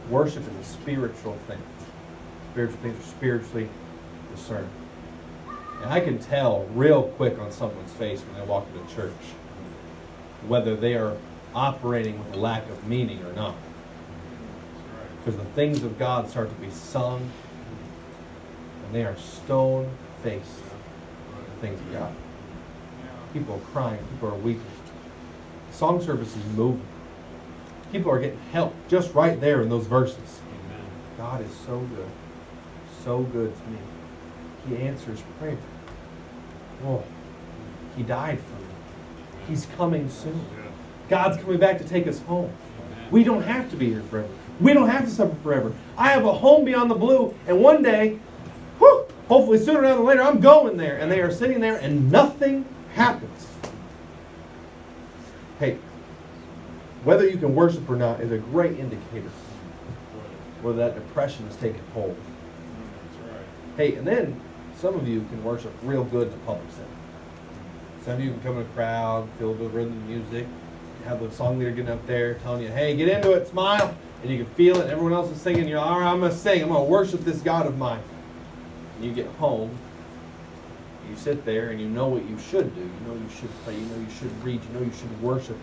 worship is a spiritual thing. Spiritual things are spiritually discerned. And I can tell real quick on someone's face when they walk into church whether they are operating with a lack of meaning or not. Because the things of God start to be sung, and they are stone-faced, the things of God. People are crying, people are weeping. The song service is moving. People are getting help just right there in those verses. God is so good. So good to me. He answers prayer. Oh, he died for me. He's coming soon. God's coming back to take us home. We don't have to be here forever. We don't have to suffer forever. I have a home beyond the blue, and one day, hopefully sooner rather than later, I'm going there. And they are sitting there and nothing happens. Hey, whether you can worship or not is a great indicator whether that depression has taken hold. Hey, and then some of you can worship real good in a public setting. Some of you can come in a crowd, feel the rhythm of music, have the song leader getting up there telling you, hey, get into it, smile, and you can feel it, and everyone else is singing, you're like, all right, I'm going to sing, I'm going to worship this God of mine. And you get home, you sit there, and you know what you should do. You know you should pray, you know you should read, you know you should worship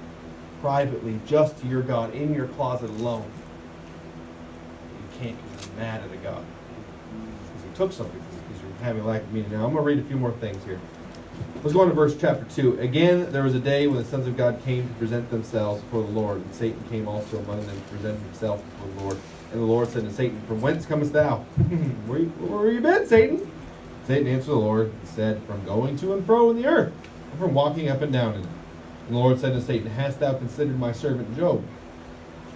privately, just to your God, in your closet alone. You can't because you're mad at a God. Because he took something from you, because you're having a lack of meaning. Now, I'm going to read a few more things here. Let's go on to verse chapter 2. Again, there was a day when the sons of God came to present themselves before the Lord, and Satan came also among them to present himself before the Lord. And the Lord said to Satan, from whence comest thou? Where you been, Satan? Satan answered the Lord and said, from going to and fro in the earth, and from walking up and down in it. And the Lord said to Satan, hast thou considered my servant Job?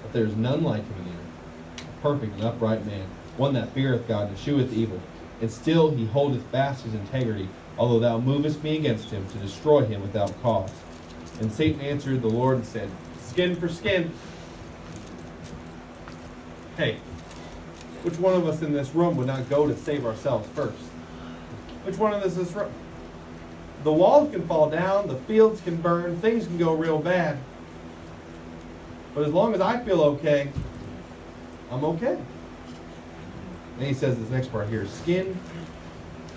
That there is none like him in the earth, a perfect and upright man, one that feareth God and escheweth evil. And still he holdeth fast his integrity, although thou movest me against him to destroy him without cause. And Satan answered the Lord and said, skin for skin. Hey, which one of us in this room would not go to save ourselves first? Which one of us in this room? The walls can fall down, the fields can burn, things can go real bad. But as long as I feel okay, I'm okay. Then he says this next part here, skin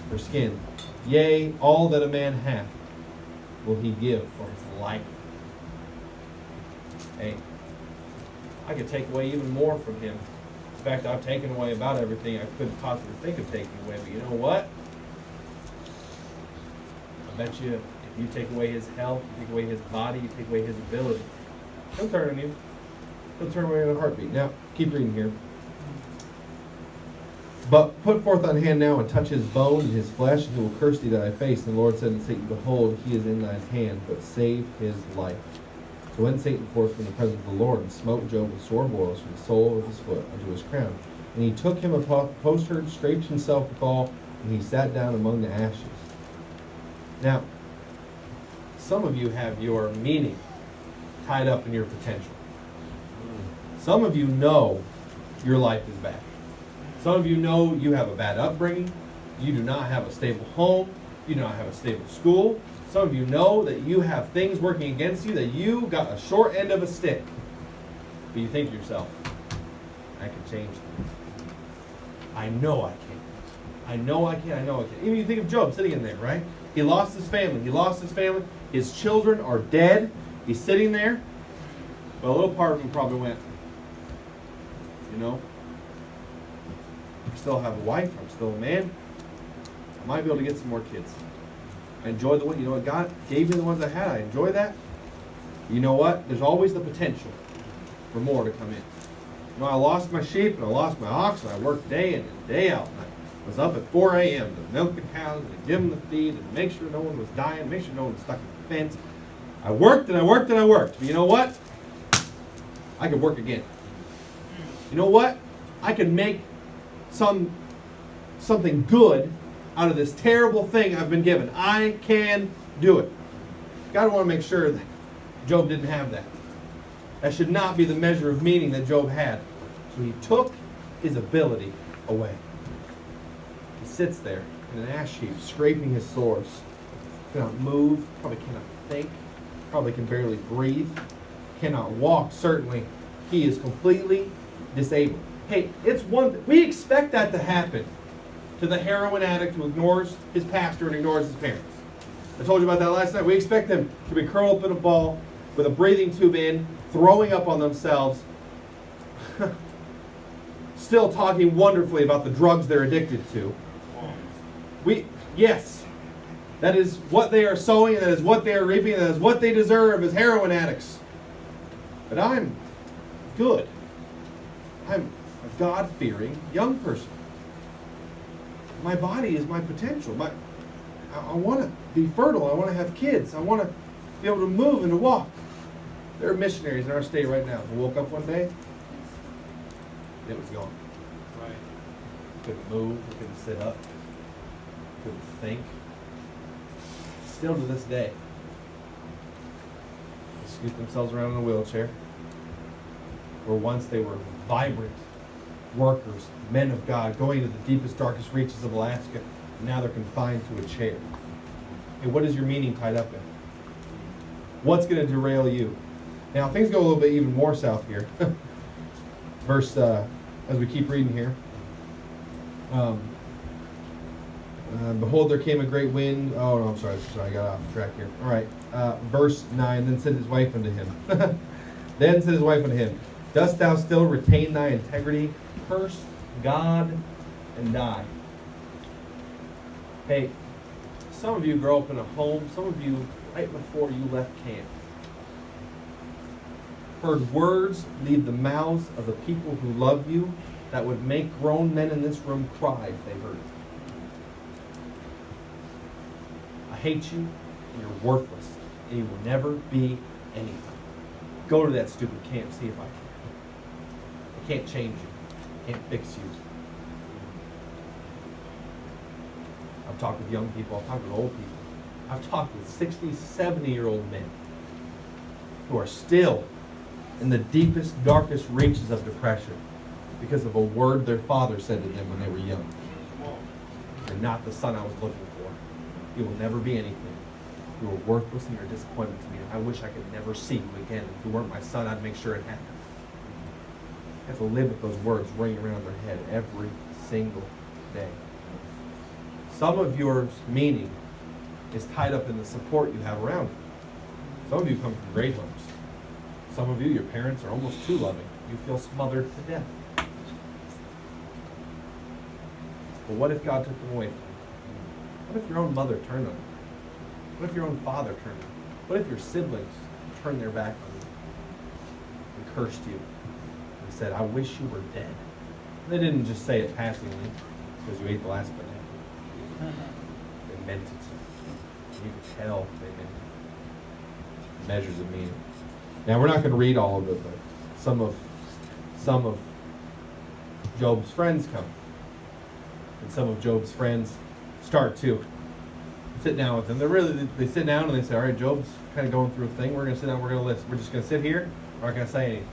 for skin. Yea, all that a man hath will he give for his life. Hey, I could take away even more from him. In fact, I've taken away about everything I couldn't possibly think of taking away. But you know what? I bet you if you take away his health, you take away his body, you take away his ability, he'll turn on you. He'll turn away in a heartbeat. Now, keep reading here. But put forth thine hand now and touch his bone and his flesh, and he will curse thee to thy face. And the Lord said unto Satan, Behold, he is in thine hand, but save his life. So went Satan forth from the presence of the Lord, and smote Job with sore boils from the sole of his foot unto his crown. And he took him a potsherd, scraped himself withal, and he sat down among the ashes. Now, some of you have your meaning tied up in your potential. Some of you know your life is bad. Some of you know you have a bad upbringing. You do not have a stable home. You do not have a stable school. Some of you know that you have things working against you, that you got a short end of a stick. But you think to yourself, I can change things. I know I can. I know I can. I know I can. Even you think of Job sitting in there, right? He lost his family. He lost his family. His children are dead. He's sitting there. But a little part of him probably went, you know, I still have a wife. I'm still a man. I might be able to get some more kids. I enjoy the one. You know what? God gave me the ones I had. I enjoy that. You know what? There's always the potential for more to come in. You know, I lost my sheep and I lost my ox, and I worked day in and day out. And I was up at 4 a.m. to milk the cows and to give them the feed and make sure no one was dying, make sure no one was stuck in the fence. I worked and I worked and I worked. But you know what? I could work again. You know what? I can make something good out of this terrible thing I've been given. I can do it. God want to make sure that Job didn't have that. That should not be the measure of meaning that Job had. So he took his ability away. He sits there in an ash heap, scraping his sores. Cannot move, probably cannot think, probably can barely breathe, cannot walk, certainly. He is completely disabled. Hey, it's one we expect that to happen to the heroin addict who ignores his pastor and ignores his parents. I told you about that last night. We expect them to be curled up in a ball with a breathing tube in, throwing up on themselves, still talking wonderfully about the drugs they're addicted to. Yes, that is what they are sowing, and that is what they are reaping, and that is what they deserve as heroin addicts. But I'm good. I'm a God-fearing young person. My body is my potential. I want to be fertile. I want to have kids. I want to be able to move and to walk. There are missionaries in our state right now who woke up one day, it was gone. Right. Couldn't move, couldn't sit up, couldn't think. Still to this day, they scoot themselves around in a wheelchair. Where once they were vibrant workers, men of God, going to the deepest, darkest reaches of Alaska, and now they're confined to a chair. Hey, what is your meaning tied up in? What's going to derail you? Now, things go a little bit even more south here. Verse, as we keep reading here. Behold, there came a great wind. Oh, no, I'm sorry. I got off track here. All right. Verse 9, then said his wife unto him. Then said his wife unto him, Dost thou still retain thy integrity? Curse God and die. Hey, some of you grow up in a home, some of you right before you left camp heard words leave the mouths of the people who love you that would make grown men in this room cry if they heard it. I hate you, and you're worthless, and you will never be anything. Go to that stupid camp, see if I can. I can't change you. I can't fix you. I've talked with young people. I've talked with old people. I've talked with 60, 70-year-old men who are still in the deepest, darkest reaches of depression because of a word their father said to them when they were young. You're not the son I was looking for. You will never be anything. You are worthless and you're a disappointment to me. I wish I could never see you again. If you weren't my son, I'd make sure it happened. You have to live with those words ringing around their head every single day. Some of your meaning is tied up in the support you have around you. Some of you come from great homes. Some of you, your parents are almost too loving. You feel smothered to death. But what if God took them away from you? What if your own mother turned on you? What if your own father turned? What if your siblings turned their back on you and cursed you and said, I wish you were dead? They didn't just say it passingly because you ate the last banana. They meant it. You could tell they meant it. Measures of meaning. Now we're not going to read all of it, but some of Job's friends come. And some of Job's friends start to sit down with him. They sit down and they say, all right, Job's kind of going through a thing. We're going to sit down, we're going to listen. We're just going to sit here. We're not going to say anything.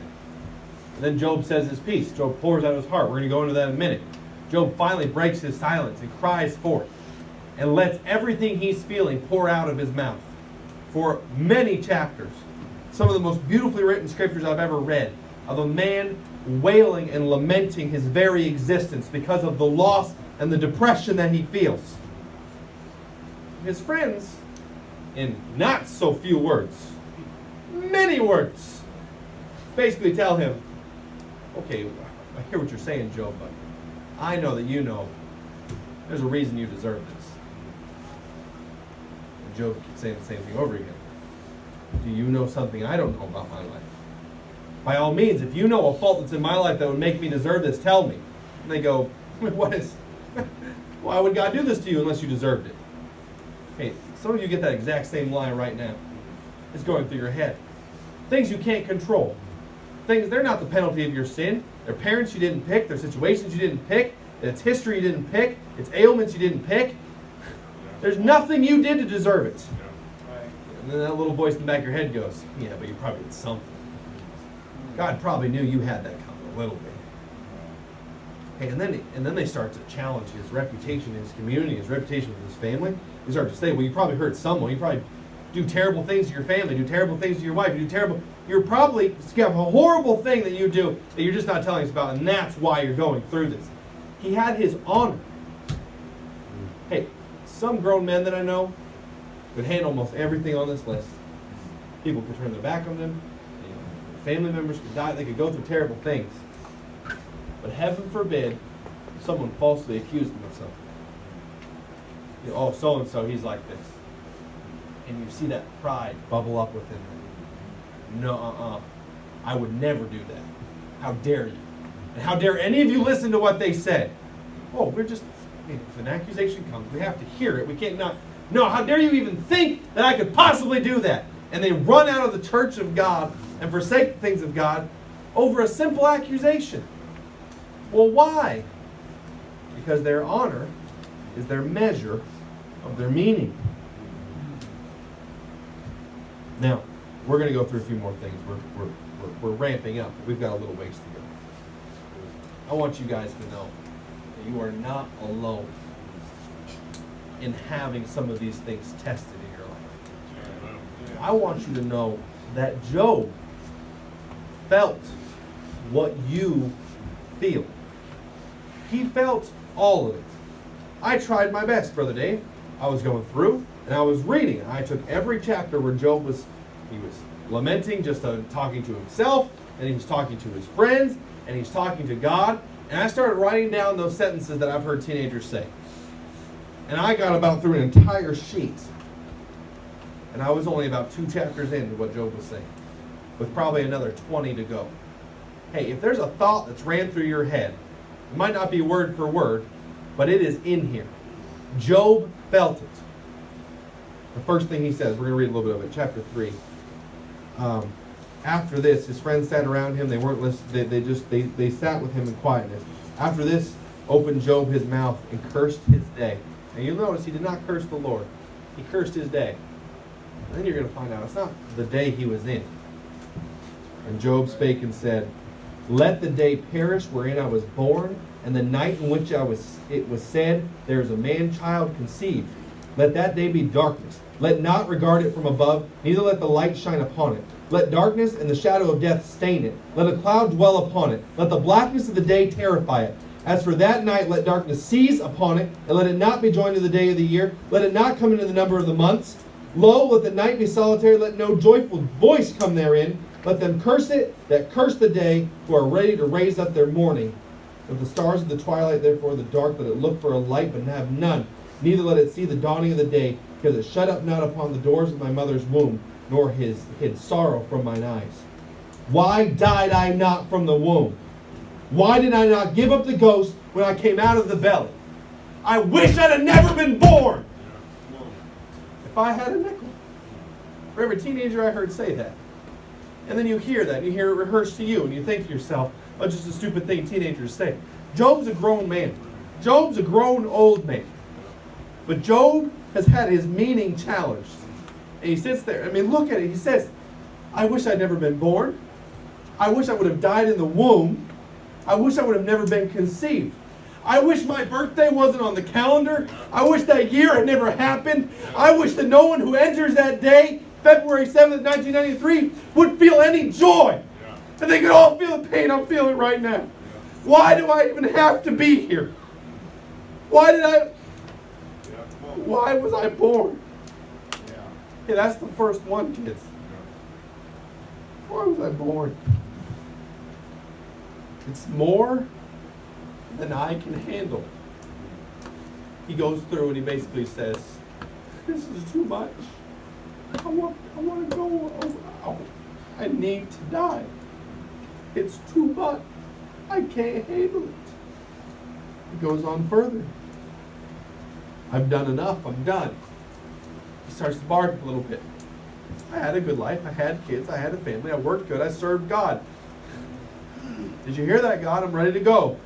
And then Job says his piece. Job pours out his heart. We're going to go into that in a minute. Job finally breaks his silence and cries forth and lets everything he's feeling pour out of his mouth for many chapters. Some of the most beautifully written scriptures I've ever read of a man wailing and lamenting his very existence because of the loss and the depression that he feels. His friends, in not so few words, many words, basically tell him, okay, I hear what you're saying, Job, but I know that you know there's a reason you deserve this. And Job keeps saying the same thing over again. Do you know something I don't know about my life? By all means, if you know a fault that's in my life that would make me deserve this, tell me. And they go, why would God do this to you unless you deserved it? Hey, some of you get that exact same line right now. It's going through your head. Things you can't control. Things, they're not the penalty of your sin. They're parents you didn't pick. They're situations you didn't pick. It's history you didn't pick. It's ailments you didn't pick. There's nothing you did to deserve it. And then that little voice in the back of your head goes, yeah, but you probably did something. God probably knew you had that coming a little bit. Hey, and then they start to challenge his reputation in his community, his reputation with his family. They start to say, well, you probably hurt someone. You probably do terrible things to your family, do terrible things to your wife, you're probably have a horrible thing that you do that you're just not telling us about, and that's why you're going through this. He had his honor. Hey, some grown men that I know could handle almost everything on this list. People could turn their back on them. Family members could die. They could go through terrible things. But heaven forbid someone falsely accused them of something. Oh, so-and-so, he's like this. And you see that pride bubble up within them. No, I would never do that. How dare you? And how dare any of you listen to what they said? Oh, if an accusation comes, we have to hear it. We can't not. No, how dare you even think that I could possibly do that? And they run out of the church of God and forsake the things of God over a simple accusation. Well, why? Because their honor is their measure of their meaning. Now, we're going to go through a few more things. We're ramping up. We've got a little ways to go. I want you guys to know that you are not alone in having some of these things tested in your life. I want you to know that Job felt what you feel. He felt all of it. I tried my best, Brother Dave. I was going through and I was reading. I took every chapter where Job was lamenting, just talking to himself, and he's talking to his friends, and he's talking to God. And I started writing down those sentences that I've heard teenagers say. And I got about through an entire sheet. And I was only about 2 chapters into what Job was saying, with probably another 20 to go. Hey, if there's a thought that's ran through your head, it might not be word for word, but it is in here. Job felt it. The first thing he says, we're going to read a little bit of it, chapter 3. After this, his friends sat around him. They weren't listening. They sat with him in quietness. After this, opened Job his mouth and cursed his day. And you'll notice he did not curse the Lord. He cursed his day. And then you're going to find out it's not the day he was in. And Job spake and said, let the day perish wherein I was born, and the night in which it was said, there is a man-child conceived. Let that day be darkness. Let not regard it from above, neither let the light shine upon it. Let darkness and the shadow of death stain it. Let a cloud dwell upon it. Let the blackness of the day terrify it. As for that night, let darkness seize upon it, and let it not be joined to the day of the year. Let it not come into the number of the months. Lo, let the night be solitary. Let no joyful voice come therein. Let them curse it that curse the day, who are ready to raise up their mourning. Of the stars of the twilight, therefore, the dark, let it look for a light, but have none. neither let it see the dawning of the day, because it shut up not upon the doors of my mother's womb, nor hid sorrow from mine eyes. Why died I not from the womb? Why did I not give up the ghost when I came out of the belly? I wish I'd have never been born. If I had a nickel. For every teenager I heard say that. And then you hear that, and you hear it rehearsed to you, and you think to yourself, oh, just a stupid thing teenagers say. Job's a grown man. Job's a grown old man. But Job has had his meaning challenged. And he sits there. I mean, look at it. He says, I wish I'd never been born. I wish I would have died in the womb. I wish I would have never been conceived. I wish my birthday wasn't on the calendar. I wish that year had never happened. I wish that no one who enters that day, February 7th, 1993, would feel any joy. And they could all feel the pain I'm feeling right now. Why do I even have to be here? Why was I born? Yeah, that's the first one, kids. Why was I born? It's more than I can handle. He goes through and he basically says, this is too much. I want to go. I need to die. It's too much. I can't handle it. He goes on further. I've done enough. I'm done. He starts to bark a little bit. I had a good life. I had kids. I had a family. I worked good. I served God. Did you hear that, God? I'm ready to go.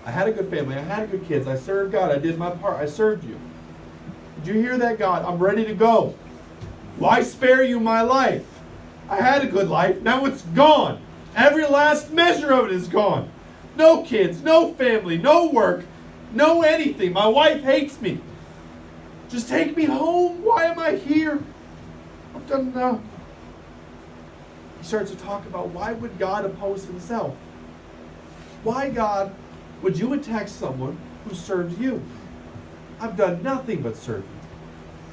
I had a good family. I had good kids. I served God. I did my part. I served you. Did you hear that, God? I'm ready to go. Why spare you my life? I had a good life. Now it's gone. Every last measure of it is gone. No kids, no family, no work, no anything. My wife hates me. Just take me home. Why am I here? I've done enough. He starts to talk about why would God oppose himself? Why, God, would you attack someone who serves you? I've done nothing but serve you.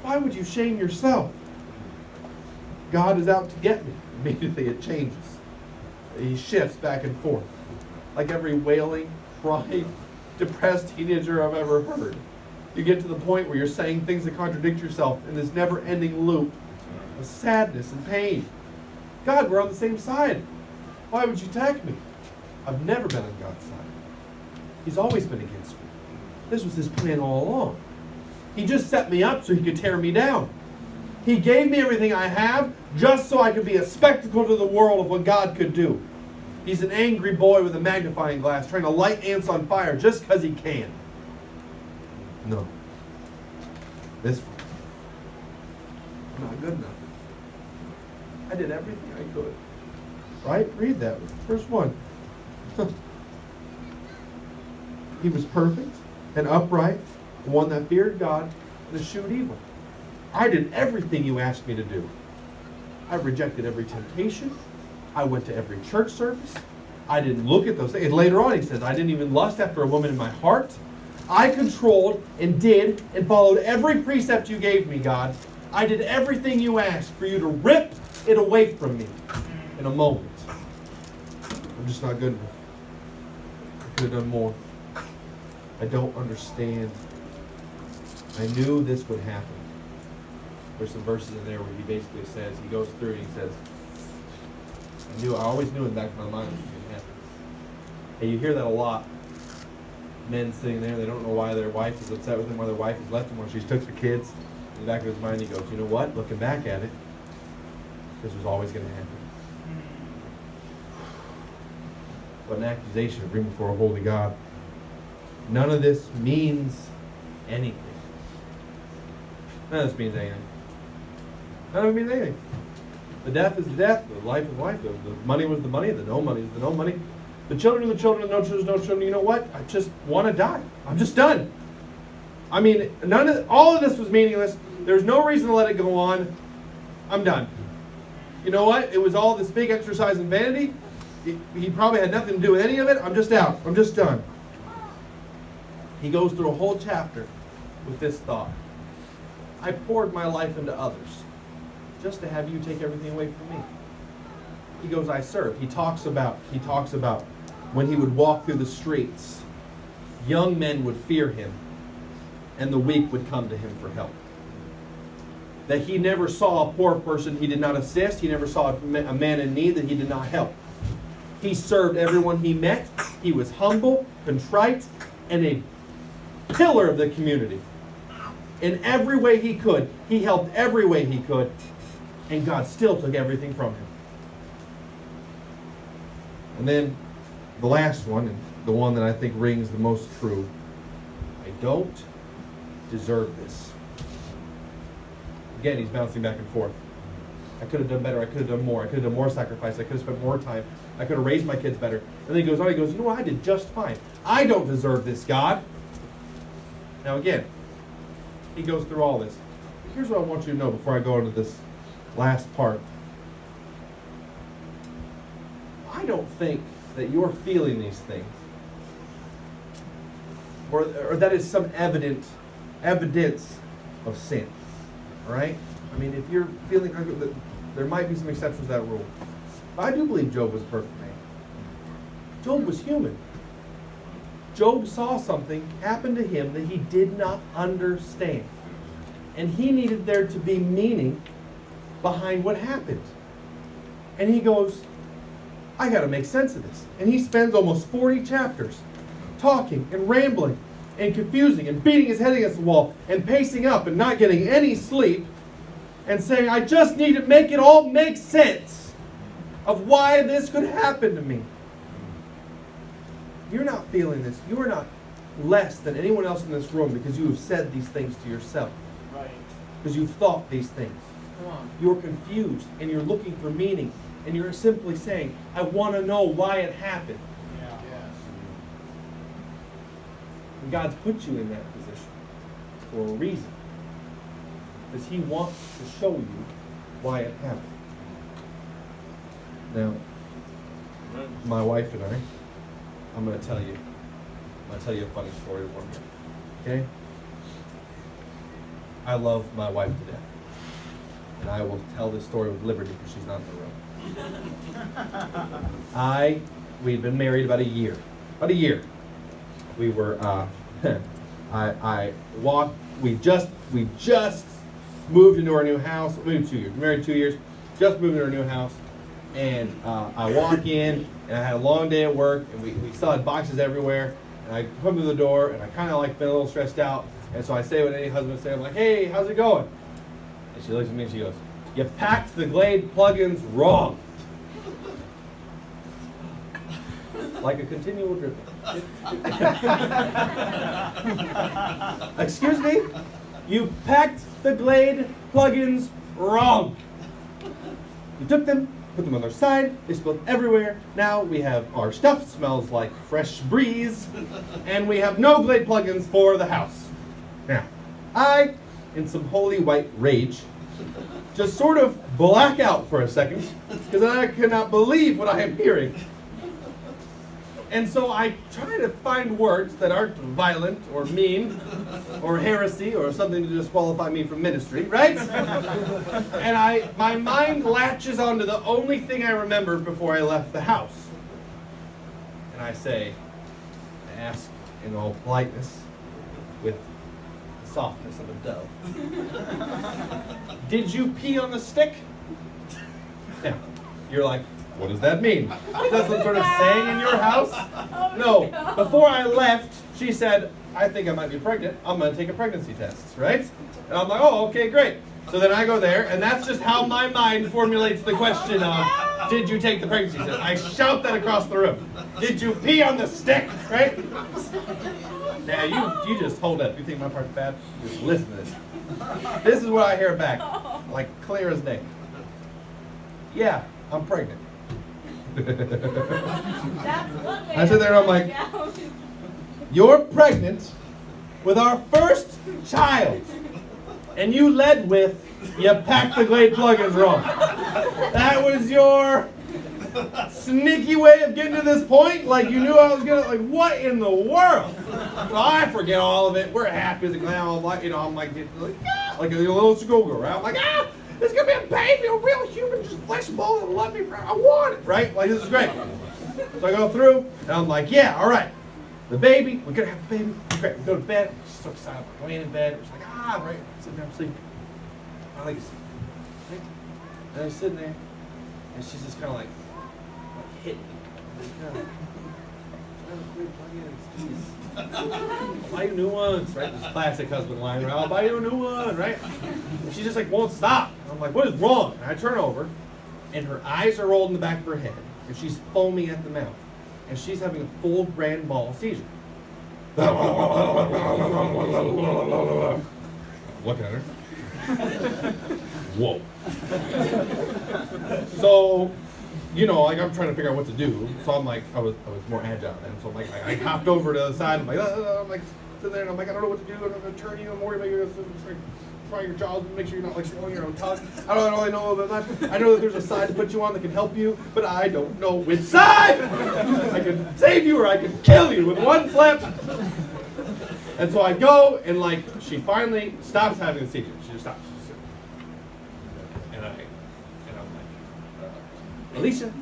Why would you shame yourself? God is out to get me. Immediately it changes. He shifts back and forth. Like every wailing, crying, depressed teenager I've ever heard. You get to the point where you're saying things that contradict yourself in this never-ending loop of sadness and pain. God, we're on the same side. Why would you attack me? I've never been on God's side. He's always been against me. This was his plan all along. He just set me up so he could tear me down. He gave me everything I have just so I could be a spectacle to the world of what God could do. He's an angry boy with a magnifying glass trying to light ants on fire just because he can. No. This one. I'm not good enough. I did everything I could. Right? Read that. Verse 1. He was perfect and upright, one that feared God and eschewed evil. I did everything you asked me to do. I rejected every temptation. I went to every church service. I didn't look at those things. And later on he says, I didn't even lust after a woman in my heart. I controlled and did and followed every precept you gave me, God. I did everything you asked for you to rip it away from me in a moment. I'm just not good enough. I could have done more. I don't understand. I knew this would happen. There's some verses in there where he basically says, he goes through and he says, I always knew in the back of my mind this was going to happen. And you hear that a lot. Men sitting there, they don't know why their wife is upset with them, why their wife has left them, why she's took the kids. In the back of his mind he goes, you know what? Looking back at it, this was always going to happen. What an accusation to bring before a holy God. None of this means anything. None of this means anything. None of it means anything. The death is the death. The life is life. The money was the money. The no money is the no money. The children are the children. The no children is no children. You know what? I just want to die. I'm just done. I mean, all of this was meaningless. There's no reason to let it go on. I'm done. You know what? It was all this big exercise in vanity. He probably had nothing to do with any of it. I'm just out. I'm just done. He goes through a whole chapter with this thought. I poured my life into others just to have you take everything away from me. He goes, I serve. He talks about when he would walk through the streets, young men would fear him. and the weak would come to him for help. That he never saw a poor person he did not assist. He never saw a man in need that he did not help. He served everyone he met. He was humble, contrite, and a pillar of the community. In every way he could, he helped every way he could, and God still took everything from him. And then the last one, and the one that I think rings the most true, I don't deserve this. Again, he's bouncing back and forth. I could have done better. I could have done more. I could have done more sacrifice. I could have spent more time. I could have raised my kids better. And then he goes on, he goes, you know what? I did just fine. I don't deserve this, God. Now again, he goes through all this. Here's what I want you to know before I go into this last part. I don't think that you're feeling these things, or that is some evidence of sin. All right? I mean, if you're feeling, there might be some exceptions to that rule. But I do believe Job was a perfect man. Job was human. Job saw something happen to him that he did not understand. And he needed there to be meaning behind what happened. And he goes, I got to make sense of this. And he spends almost 40 chapters talking and rambling and confusing and beating his head against the wall and pacing up and not getting any sleep and saying, I just need to make it all make sense of why this could happen to me. You're not feeling this. You are not less than anyone else in this room because you have said these things to yourself. Right. Because you've thought these things. Come on. You're confused and you're looking for meaning. And you're simply saying, I want to know why it happened. Yeah. Yes. And God's put you in that position for a reason. Because He wants to show you why it happened. Now, my wife and I'm going to tell you a funny story of one day. Okay? I love my wife to death. And I will tell this story with liberty because she's not in the room. We'd been married about a year. We were, we just moved into our new house. We moved 2 years. Married 2 years. Just moved into our new house. And I walk in, and I had a long day at work, and we still had boxes everywhere. And I come to the door, and I kind of like been a little stressed out. And so I say what any husband would say. I'm like, hey, how's it going? And she looks at me and she goes, you packed the Glade plugins wrong. Like a continual dripping. Excuse me? You packed the Glade plugins wrong. You took them, put them on their side, they spilled everywhere. Now we have our stuff smells like fresh breeze, and we have no Glade plugins for the house. Now, I, in some holy white rage, just sort of black out for a second, because I cannot believe what I am hearing. And so I try to find words that aren't violent or mean or heresy or something to disqualify me from ministry, right? And my mind latches onto the only thing I remembered before I left the house. And I ask in all politeness, with the softness of a dove, did you pee on the stick? Now, you're like, what does that mean? Is that some sort of saying in your house? No. Before I left, she said, I think I might be pregnant. I'm going to take a pregnancy test, right? And I'm like, oh, okay, great. So then I go there, and that's just how my mind formulates the question of, did you take the pregnancy test? I shout that across the room. Did you pee on the stick, right? Now, you just hold up. You think my part's bad? Just listen to this. This is what I hear back, like clear as day. Yeah, I'm pregnant. I sit there and I'm like, you're pregnant with our first child. And you led with, you packed the Glade plugins wrong. That was your sneaky way of getting to this point? Like you knew I was going to, like what in the world? Well, I forget all of it. We're happy as a clown. I'm like a little schoolgirl, right? I'm like, there's going to be a baby, a real human, just flesh and bones, and love me. I want it, right? Like, this is great. So I go through, and I'm like, yeah, all right. the baby, we're gonna have the baby. Great, we go to bed. She's so excited. We're laying in bed. She's like, right, sitting there, I'm sleeping. I like, right? And I'm sitting there, and she's just kind of like hitting me. I'll buy you new ones, right? This classic husband line, right? I'll buy you a new one, right? And she just like won't stop. I'm like, what is wrong? And I turn over, and her eyes are rolled in the back of her head, and she's foaming at the mouth, and she's having a full grand mal seizure. Look at her. Whoa. So, like I'm trying to figure out what to do. So I'm like, I was more agile then. So I'm like, I hopped over to the side. I'm like sitting there, and I'm like, I don't know what to do. I'm gonna turn you. I'm worried about you. Try your jaws and make sure you're not like swallowing your own tongue. I don't really know about that. I know that there's a side to put you on that can help you, but I don't know which side. I can save you or I can kill you with one flip. And so I go, and like she finally stops having a seizure. She just stops. And I'm like, Alicia,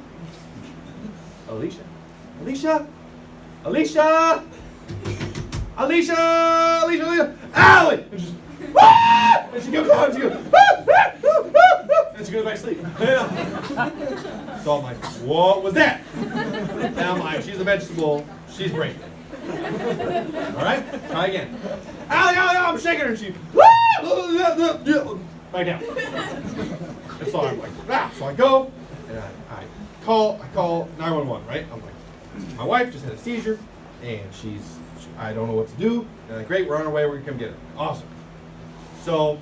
Allie! And she's, ah! And she goes out, and she goes, and she goes back to sleep. So I'm like, what was that? And I'm like, she's a vegetable, she's brain. All right, try again. Allie, I'm shaking her, and she, back down. And so I'm like, so I go, and I call 911, right? I'm like, my wife just had a seizure, and I don't know what to do. And I'm like, great, we're on our way, we're gonna come get her. Awesome. So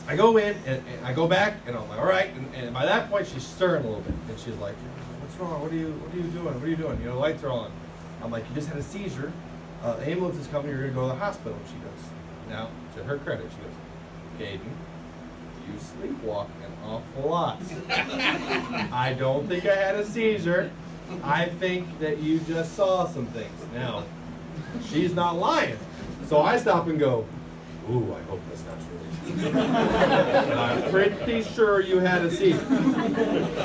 I go in, and I go back, and I'm like, all right. And by that point, she's stirring a little bit, and she's like, what's wrong? What are you doing? What are you doing? The lights are on. I'm like, you just had a seizure. The ambulance is coming. You're gonna go to the hospital. And she goes, now, to her credit, she goes, Caden, you sleepwalk an awful lot. I don't think I had a seizure. I think that you just saw some things. Now, she's not lying. So I stop and go, ooh, I hope that's not true. And I'm pretty sure you had a seizure.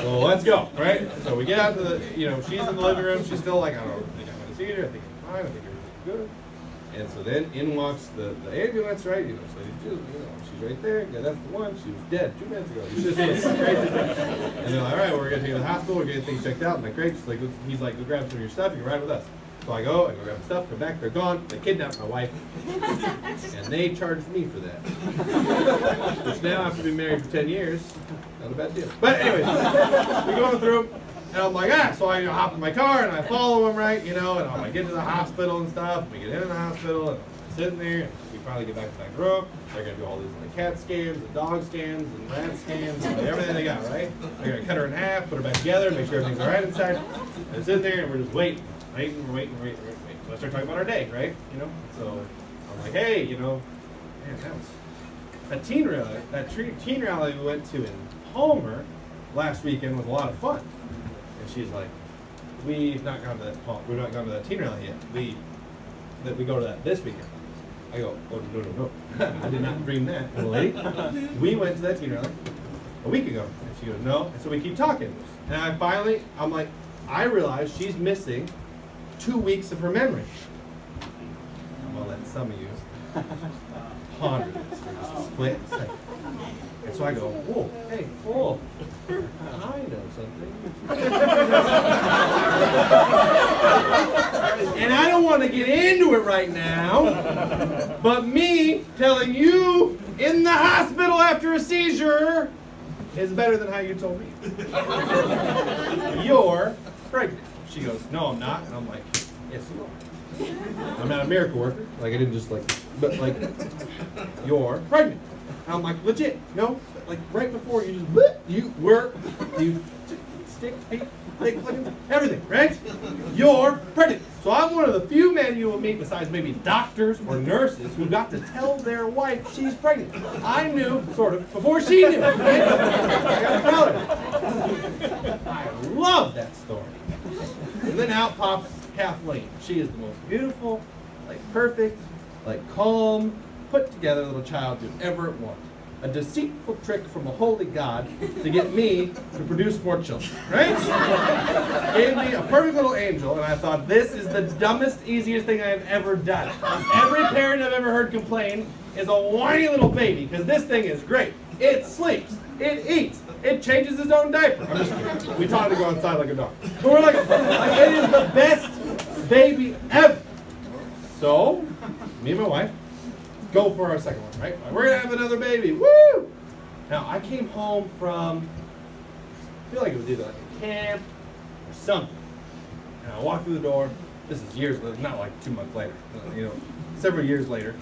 So let's go, right? So we get out to the, she's in the living room. She's still like, I don't think I had a seizure. I think I'm fine. I think everything's good. And so then in walks the ambulance, right? So she's right there. Yeah, that's the one. She was dead 2 minutes ago. You should have seen it. Right? And they're like, all right, well, we're gonna take her to the hospital. We're getting things checked out. I'm like, great. He's like, go grab some of your stuff. You can ride with us. So I go grab the stuff. Come back. They're gone. They kidnapped my wife, and they charged me for that. Which now, after being married for 10 years, not a bad deal. But anyways, we go through. And I'm like, so I hop in my car and I follow him, right, and I get to the hospital and stuff. We get in the hospital and I'm sitting there, and we finally get back to that room. They're gonna do all these cat scans and dog scans and rat scans and everything they got, right? They're gonna cut her in half, put her back together, make sure everything's all right inside. And we're sitting there and we're just waiting. So I start talking about our day, right? So I'm like, hey, man, that was that teen rally we went to in Palmer last weekend was a lot of fun. And she's like, we've not gone to that teen rally yet. We go to that this weekend. I go, oh, no. I did not dream that, little lady. We went to that teen rally a week ago. And she goes, no. And so we keep talking. And I'm like, I realize she's missing 2 weeks of her memory. I'm gonna let some of you ponder this for just a split second. And so I go, whoa, hey, whoa, I know something. And I don't want to get into it right now, but me telling you in the hospital after a seizure is better than how you told me. You're pregnant. She goes, no, I'm not. And I'm like, yes, you are. I'm not a miracle worker. Like, I didn't just but you're pregnant. And I'm like, legit, no, like right before you just, stick, feet, everything, right? You're pregnant. So I'm one of the few men you will meet, besides maybe doctors or nurses, who got to tell their wife she's pregnant. I knew, sort of, before she knew. Right? I got to tell her. I love that story. And then out pops Kathleen. She is the most beautiful, perfect, calm, put together little child you'd ever want. a deceitful trick from a holy God to get me to produce more children, right? Gave me a perfect little angel, and I thought, this is the dumbest, easiest thing I have ever done. Every parent I've ever heard complain is a whiny little baby, because this thing is great. It sleeps, it eats, it changes its own diaper. I'm just kidding. We taught it to go outside like a dog. But we're like, it is the best baby ever. So, me and my wife go for our second one, right? We're gonna have another baby, woo! Now, I came home from, I feel like it was either like a camp or something. And I walked through the door. This is years later, not like 2 months later, several years later.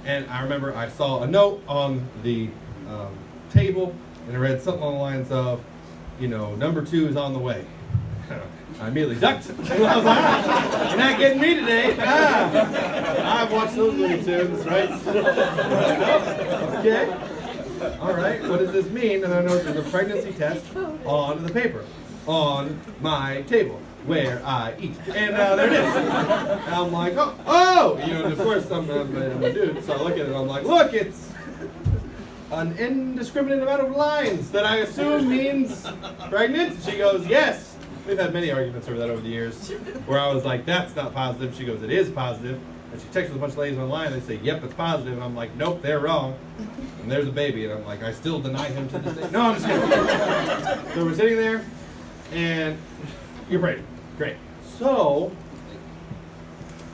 And I remember I saw a note on the table, and it read something along the lines of, number 2 is on the way. I immediately ducked. I was like, you're not getting me today. I've watched those Looney Tunes, right? Okay. All right. What does this mean? And I know there's a pregnancy test on the paper, on my table, where I eat. And there it is. And I'm like, oh! And of course, I'm a dude, so I look at it and I'm like, look, it's an indiscriminate amount of lines that I assume means pregnant. She goes, yes. We've had many arguments over that over the years, where I was like, that's not positive. She goes, it is positive. And she texts with a bunch of ladies online, they say, yep, it's positive. And I'm like, nope, they're wrong. And there's a baby. And I'm like, I still deny him to this day. No, I'm just kidding. So we're sitting there, and you're pregnant. Great. So,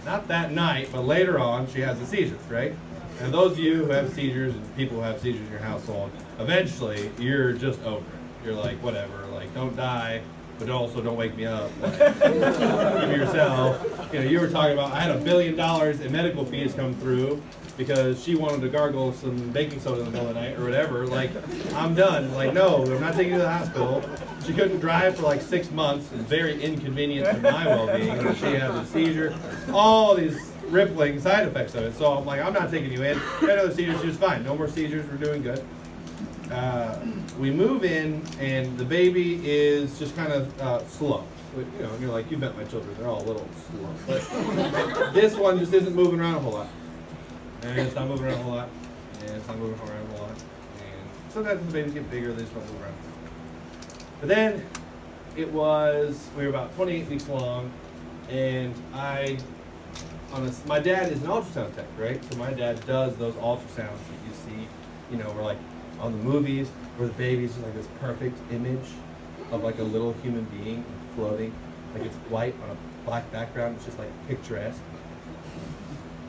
not that night, but later on, she has the seizures, right? And those of you who have seizures and people who have seizures in your household, eventually, you're just over it. You're like, whatever, like, don't die. But also don't wake me up. Like, give yourself. You were talking about, I had $1 billion in medical fees come through because she wanted to gargle some baking soda in the middle of the night or whatever. Like, I'm done. Like, no, I'm not taking you to the hospital. She couldn't drive for like 6 months. It was very inconvenient to my well-being. She had a seizure. All these rippling side effects of it. So I'm like, I'm not taking you in. I know the seizures. She was fine. No more seizures. We're doing good. We move in, and the baby is just kind of slow. And you're like, you met my children, they're all a little slow. But this one just isn't moving around a whole lot. And it's not moving around a whole lot. And it's not moving around a whole lot. And sometimes the babies get bigger, they just don't move around. But then, we were about 28 weeks along, and my dad is an ultrasound tech, right? So my dad does those ultrasounds that you see, we're like, on the movies, where the baby's just like this perfect image of like a little human being floating, like it's white on a black background. It's just like picturesque.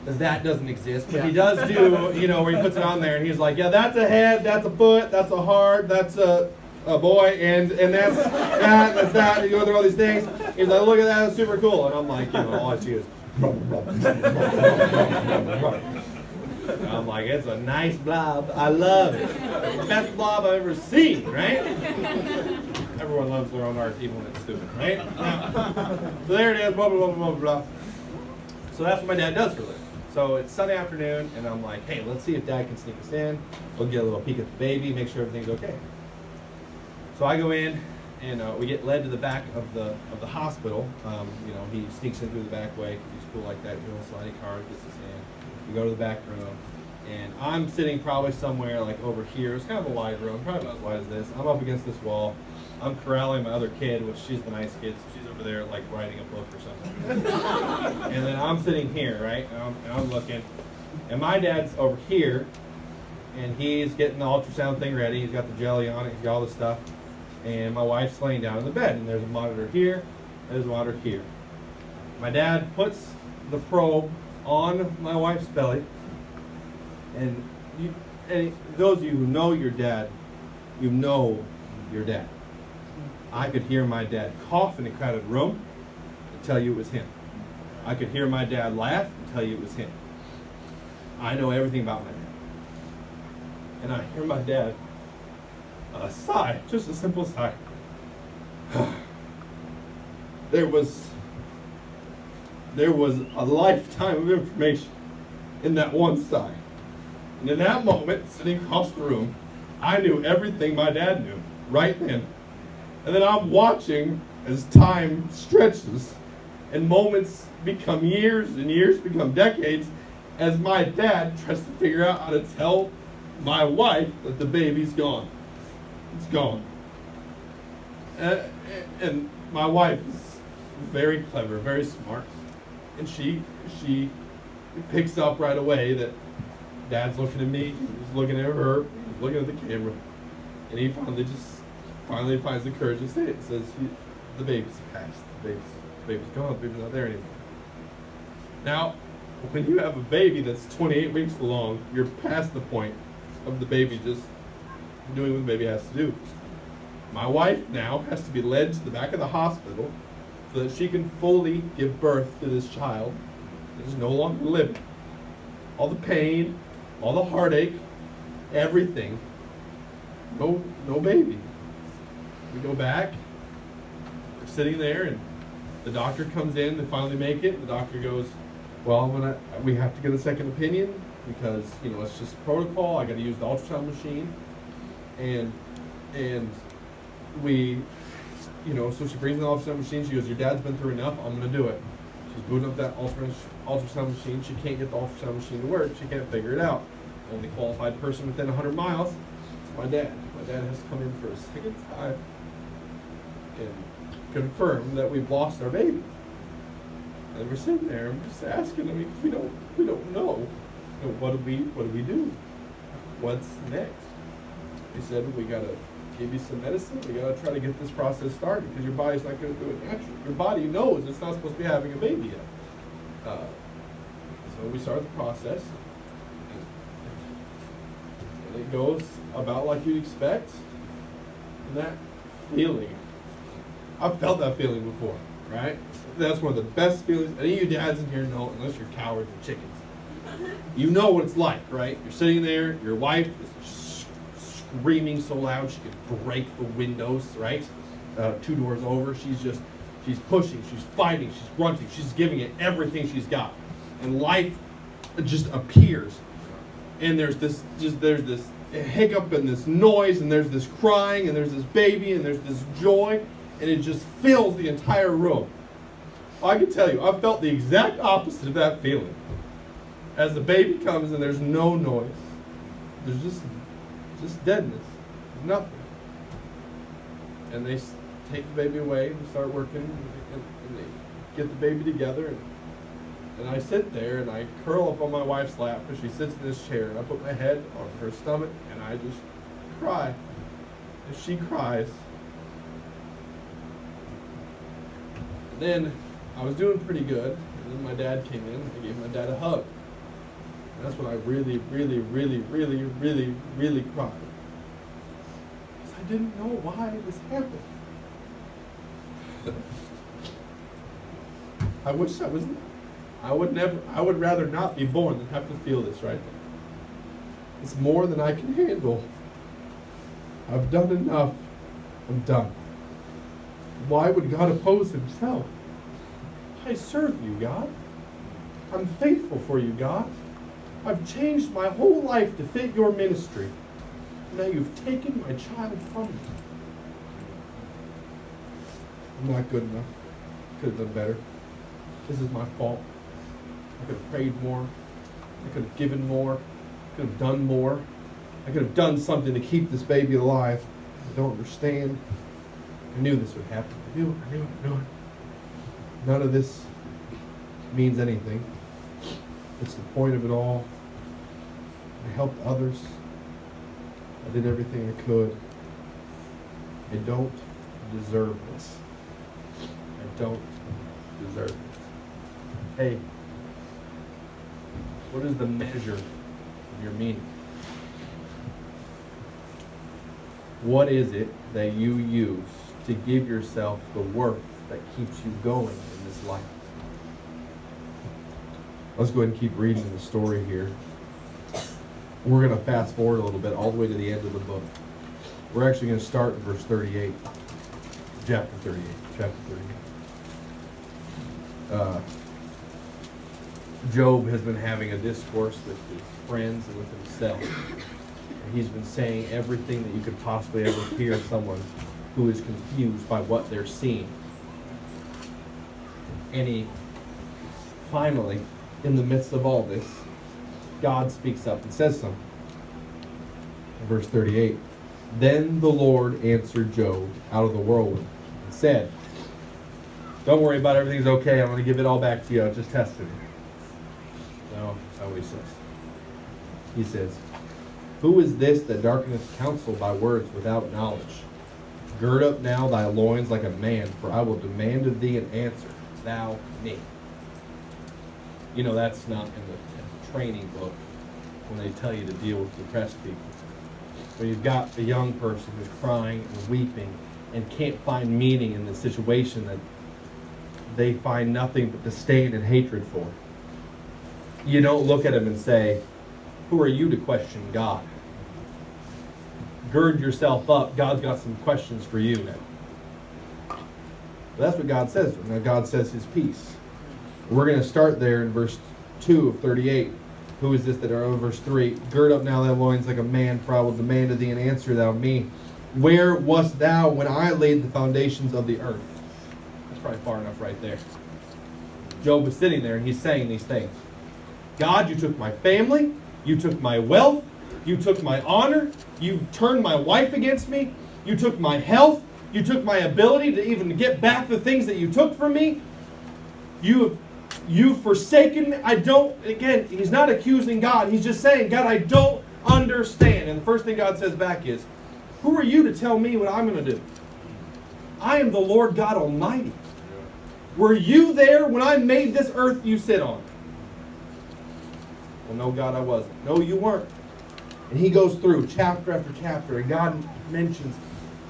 That doesn't exist, but he does do, where he puts it on there and he's like, yeah, that's a head, that's a foot, that's a heart, that's a boy, and that's that. And you go through all these things. He's like, look at that, that's super cool. And I'm like, all I see is. I'm like, it's a nice blob. I love it. It's the best blob I've ever seen, right? Everyone loves their own art, even when it's stupid, right? So there it is, blah, blah, blah, blah, blah. So that's what my dad does for a living. So it's Sunday afternoon, and I'm like, hey, let's see if Dad can sneak us in. We'll get a little peek at the baby, make sure everything's okay. So I go in, and we get led to the back of the hospital. He sneaks in through the back way because he's cool like that. Sliding car gets us in. We go to the back room, and I'm sitting probably somewhere like over here. It's kind of a wide room, probably not as wide as this. I'm up against this wall. I'm corralling my other kid, which she's the nice kid, so she's over there like writing a book or something. And then I'm sitting here, right? And I'm looking, and my dad's over here, and he's getting the ultrasound thing ready. He's got the jelly on it. He's got all this stuff. And my wife's laying down in the bed, and there's a monitor here, and there's a monitor here. My dad puts the probe on my wife's belly, and those of you who know your dad, you know your dad. I could hear my dad cough in a crowded room and tell you it was him. I could hear my dad laugh and tell you it was him. I know everything about my dad. And I hear my dad sigh, just a simple sigh. There was a lifetime of information in that one sigh. And in that moment, sitting across the room, I knew everything my dad knew right then. And then I'm watching as time stretches and moments become years and years become decades as my dad tries to figure out how to tell my wife that the baby's gone. It's gone. And my wife is very clever, very smart, and she picks up right away that Dad's looking at me, he's looking at her, he's looking at the camera, and he finally finds the courage to say it. Says, the baby's passed, the baby's gone, the baby's not there anymore. Now, when you have a baby that's 28 weeks along, you're past the point of the baby just doing what the baby has to do. My wife now has to be led to the back of the hospital so that she can fully give birth to this child that is no longer living. All the pain, all the heartache, everything. No baby. We go back, we're sitting there, and the doctor comes in, they finally make it. The doctor goes, well, we have to get a second opinion because, it's just protocol. I got to use the ultrasound machine. And we, so she brings in the ultrasound machine. She goes, your dad's been through enough. I'm going to do it. She's booting up that ultrasound machine. She can't get the ultrasound machine to work. She can't figure it out. Only qualified person within 100 miles is my dad. My dad has to come in for a second time and confirm that we've lost our baby. And we're sitting there, I'm just asking, we don't know. What do we do? What's next? He said, we gotta give you some medicine. We gotta try to get this process started because your body's not gonna do it naturally. Your body knows it's not supposed to be having a baby yet. So we start the process. And it goes about like you'd expect. And that feeling, I've felt that feeling before, right? That's one of the best feelings. Any of you dads in here know, unless you're cowards and chickens. You know what it's like, right? You're sitting there, your wife is screaming so loud she could break the windows, right? 2 doors over, she's pushing, she's fighting, she's grunting, she's giving it everything she's got. And life just appears. And there's this hiccup and this noise, and there's this crying, and there's this baby, and there's this joy, and it just fills the entire room. I can tell you, I've felt the exact opposite of that feeling. As the baby comes and there's no noise, there's just deadness, nothing. And they take the baby away and start working, and they get the baby together, and I sit there and I curl up on my wife's lap as she sits in this chair, and I put my head on her stomach and I just cry. And she cries. And then I was doing pretty good, and then my dad came in and I gave my dad a hug. And that's when I really, really, really, really, really, really cried. Because I didn't know why this happened. I would rather not be born than have to feel this right now. It's more than I can handle. I've done enough. I'm done. Why would God oppose himself? I serve you, God. I'm faithful for you, God. I've changed my whole life to fit your ministry. Now you've taken my child from me. I'm not good enough. Could have done better. This is my fault. I could have prayed more. I could have given more. I could have done more. I could have done something to keep this baby alive. I don't understand. I knew this would happen. I knew it. None of this means anything. It's the point of it all. I helped others. I did everything I could. I don't deserve this. I don't deserve this. Hey, what is the measure of your meaning? What is it that you use to give yourself the worth that keeps you going in this life? Let's go ahead and keep reading the story here. We're going to fast forward a little bit all the way to the end of the book. We're actually going to start in verse 38. Chapter 38. Job has been having a discourse with his friends and with himself. And he's been saying everything that you could possibly ever hear someone who is confused by what they're seeing. And he finally, in the midst of all this, God speaks up and says something. Verse 38. Then the Lord answered Job out of the whirlwind and said, don't worry about it, everything's okay. I'm going to give it all back to you. I just tested it. No, that's not what he says. He says, who is this that darkeneth counsel by words without knowledge? Gird up now thy loins like a man, for I will demand of thee an answer, thou me. You know, that's not in the training book when they tell you to deal with depressed people. When you've got a young person who's crying and weeping and can't find meaning in the situation that they find nothing but disdain and hatred for. You don't look at him and say, who are you to question God? Gird yourself up. God's got some questions for you now. But that's what God says. Now God says his peace. We're going to start there in verse 2 of 38. Who is this that are over verse 3? Gird up now thy loins like a man, for I will demand of thee an answer, thou me. Where wast thou when I laid the foundations of the earth? That's probably far enough right there. Job was sitting there and he's saying these things. God, you took my family, you took my wealth, you took my honor, you turned my wife against me, you took my health, you took my ability to even get back the things that you took from me. You've forsaken me. Again, he's not accusing God. He's just saying, God, I don't understand. And the first thing God says back is, who are you to tell me what I'm going to do? I am the Lord God Almighty. Were you there when I made this earth you sit on? Well, no, God, I wasn't. No, you weren't. And he goes through chapter after chapter, and God mentions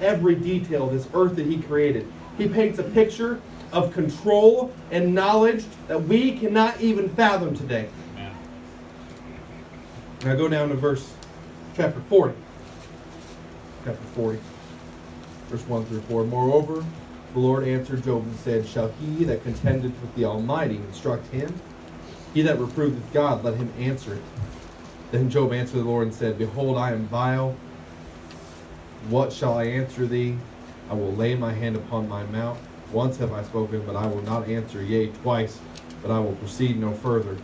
every detail of this earth that he created. He paints a picture of control and knowledge that we cannot even fathom today. Amen. Now go down to chapter 40. Chapter 40, verse 1 through 4. Moreover, the Lord answered Job and said, shall he that contendeth with the Almighty instruct him? He that reproveth God, let him answer it. Then Job answered the Lord and said, behold, I am vile. What shall I answer thee? I will lay my hand upon my mouth. Once have I spoken, but I will not answer. Yea, twice, but I will proceed no further.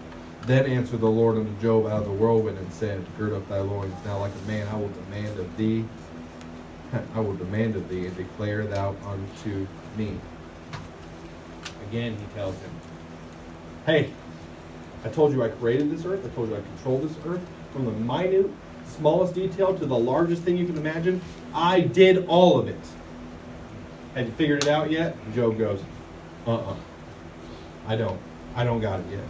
Then answered the Lord unto Job out of the whirlwind and said, gird up thy loins now like a man. I will demand of thee, and declare thou unto me. Again, he tells him, hey, I told you I created this earth. I told you I control this earth. From the minute, smallest detail to the largest thing you can imagine, I did all of it. Have you figured it out yet? And Job goes, I don't got it yet.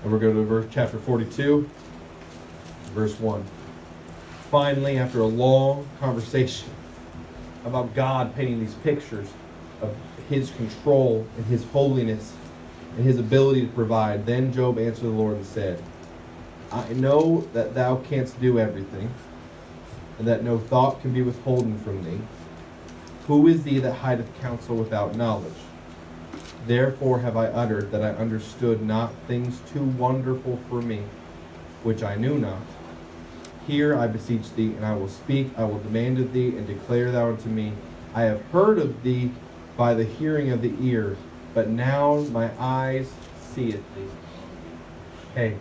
And we're going to chapter 42, verse 1. Finally, after a long conversation about God painting these pictures of his control and his holiness and his ability to provide, then Job answered the Lord and said, I know that thou canst do everything, and that no thought can be withholden from thee. Who is he that hideth counsel without knowledge? Therefore have I uttered that I understood not things too wonderful for me, which I knew not. Hear, I beseech thee, and I will speak. I will demand of thee, and declare thou unto me. I have heard of thee by the hearing of the ear, but now my eyes seeth thee. Hey,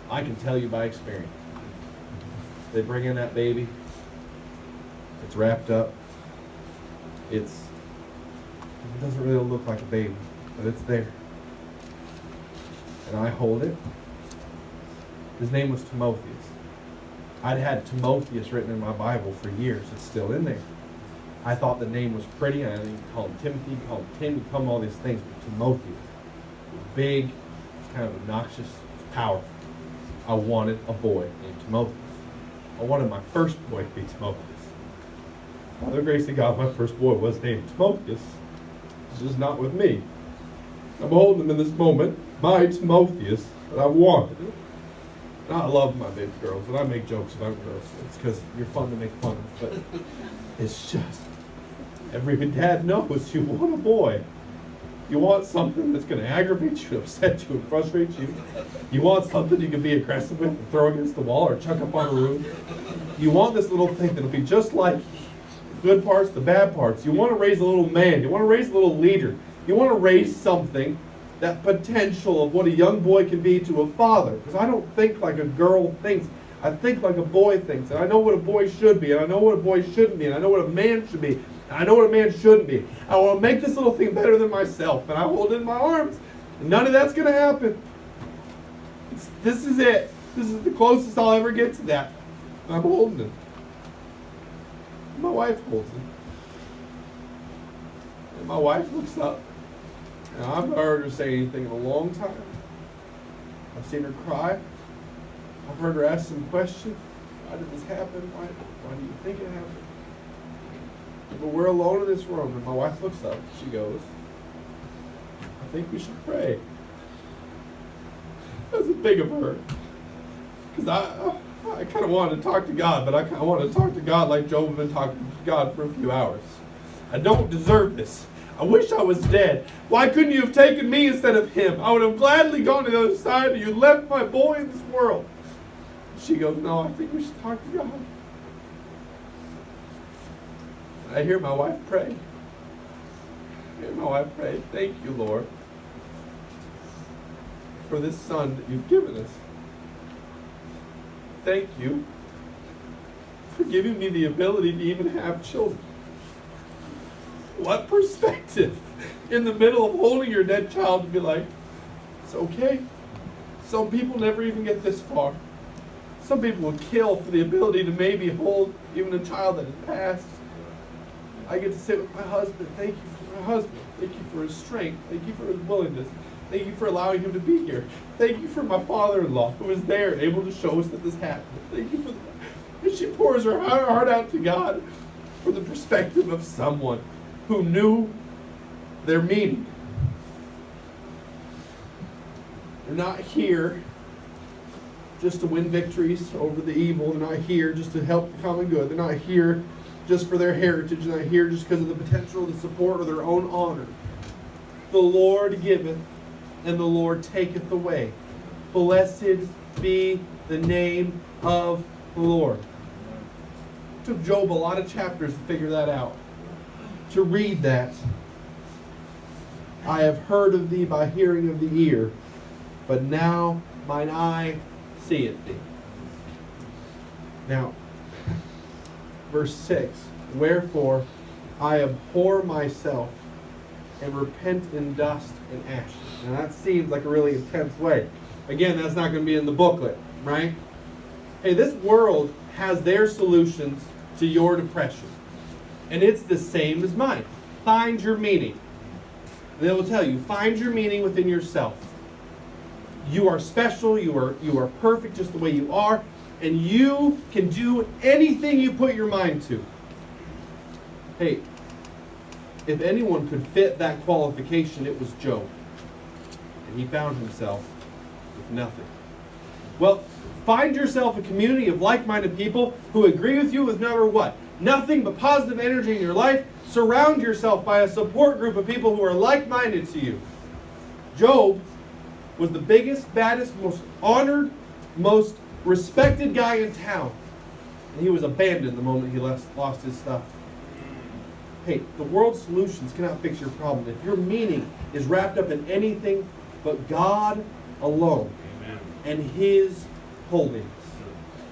I can tell you by experience. They bring in that baby. It's wrapped up. It doesn't really look like a baby, but it's there. And I hold it. His name was Timotheus. I'd had Timotheus written in my Bible for years. It's still in there. I thought the name was pretty. I didn't call him Timothy, call him Tim, call him all these things. But Timotheus was big, it's kind of obnoxious, it's powerful. I wanted a boy named Timotheus. I wanted my first boy to be Timotheus. By the grace of God, my first boy was named Timotheus. It's just not with me. I'm holding him in this moment, my Timotheus, that I wanted. And I love my baby girls, and I make jokes about girls. It's because you're fun to make fun of, but it's just, every dad knows you want a boy. You want something that's going to aggravate you, upset you, and frustrate you. You want something you can be aggressive with and throw against the wall or chuck up on a roof. You want this little thing that'll be just like the good parts, the bad parts. You want to raise a little man. You want to raise a little leader. You want to raise something, that potential of what a young boy can be to a father. Because I don't think like a girl thinks. I think like a boy thinks, and I know what a boy should be, and I know what a boy shouldn't be, and I know what a man should be, and I know what a man shouldn't be. I want to make this little thing better than myself, and I hold it in my arms, and none of that's going to happen. This is it. This is the closest I'll ever get to that. And I'm holding it. My wife holds it. And my wife looks up, and I've not heard her say anything in a long time. I've seen her cry. I've heard her ask some questions. Why did this happen? Why do you think it happened? But we're alone in this room, and my wife looks up. She goes, I think we should pray. That's big of her. Because I kind of wanted to talk to God, but I kind of wanted to talk to God like Job had been talking to God for a few hours. I don't deserve this. I wish I was dead. Why couldn't you have taken me instead of him? I would have gladly gone to the other side, and you left my boy in this world. She goes, no, I think we should talk to God. I hear my wife pray. I hear my wife pray, thank you, Lord, for this son that you've given us. Thank you for giving me the ability to even have children. What perspective in the middle of holding your dead child to be like, it's okay. Some people never even get this far. Some people will kill for the ability to maybe hold even a child that has passed. I get to sit with my husband. Thank you for my husband. Thank you for his strength. Thank you for his willingness. Thank you for allowing him to be here. Thank you for my father-in-law who was there, able to show us that this happened. Thank you for that. And she pours her heart out to God from the perspective of someone who knew their meaning. They're not here just to win victories over the evil. They're not here just to help the common good. They're not here just for their heritage. They're not here just because of the potential, the support, or their own honor. The Lord giveth, and the Lord taketh away. Blessed be the name of the Lord. It took Job a lot of chapters to figure that out. To read that. I have heard of thee by hearing of the ear, but now mine eye seeth thee. Now, verse 6. Wherefore I abhor myself and repent in dust and ashes. Now that seems like a really intense way. Again, that's not going to be in the booklet, right? Hey, this world has their solutions to your depression. And it's the same as mine. Find your meaning. They will tell you, find your meaning within yourself. You are special, you are perfect just the way you are, and you can do anything you put your mind to. Hey, if anyone could fit that qualification, it was Job. And he found himself with nothing. Well, find yourself a community of like-minded people who agree with you with number what? Nothing but positive energy in your life. Surround yourself by a support group of people who are like-minded to you. Job was the biggest, baddest, most honored, most respected guy in town. And he was abandoned the moment he lost his stuff. Hey, the world's solutions cannot fix your problem. If your meaning is wrapped up in anything but God alone, amen, and His holiness,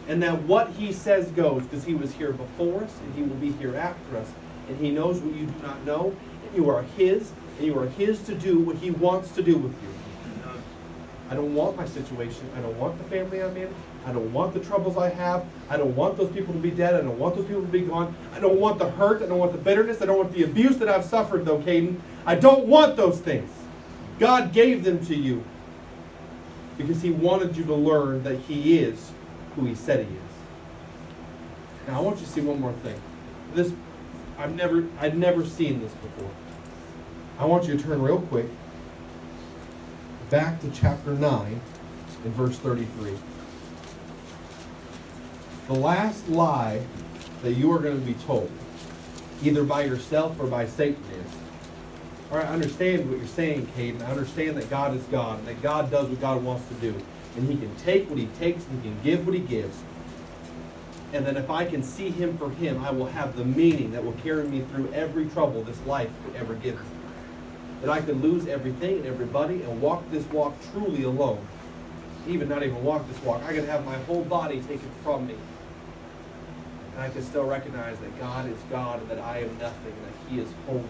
and that what He says goes, because He was here before us and He will be here after us, and He knows what you do not know, and you are His, and you are His to do what He wants to do with you. I don't want my situation. I don't want the family I'm in. I don't want the troubles I have. I don't want those people to be dead. I don't want those people to be gone. I don't want the hurt. I don't want the bitterness. I don't want the abuse that I've suffered, though, Caden. I don't want those things. God gave them to you because He wanted you to learn that He is who He said He is. Now, I want you to see one more thing. I'd never seen this before. I want you to turn real quick back to chapter 9 in verse 33. The last lie that you are going to be told, either by yourself or by Satan, is, all right, I understand what you're saying, Caden. I understand that God is God and that God does what God wants to do. And He can take what He takes and He can give what He gives. And that if I can see Him for Him, I will have the meaning that will carry me through every trouble this life could ever give me. That I could lose everything and everybody and walk this walk truly alone. even not even walk this walk. I could have my whole body taken from me. And I could still recognize that God is God and that I am nothing, and that He is holy.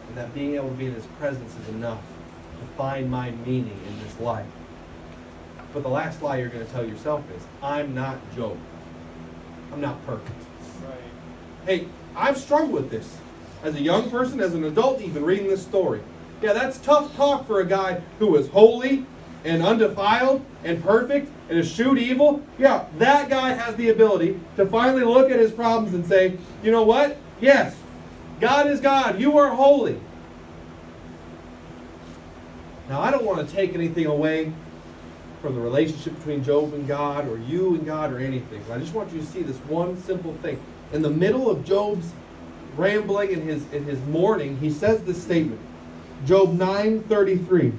And that being able to be in His presence is enough to find my meaning in this life. But the last lie you're going to tell yourself is, I'm not Job. I'm not perfect. Right. Hey, I've struggled with this. As a young person, as an adult, even reading this story. Yeah, that's tough talk for a guy who is holy and undefiled and perfect and eschewed evil. Yeah, that guy has the ability to finally look at his problems and say, you know what? Yes, God is God. You are holy. Now, I don't want to take anything away from the relationship between Job and God, or you and God, or anything. But I just want you to see this one simple thing. In the middle of Job's rambling in his mourning, he says this statement. Job 9:33.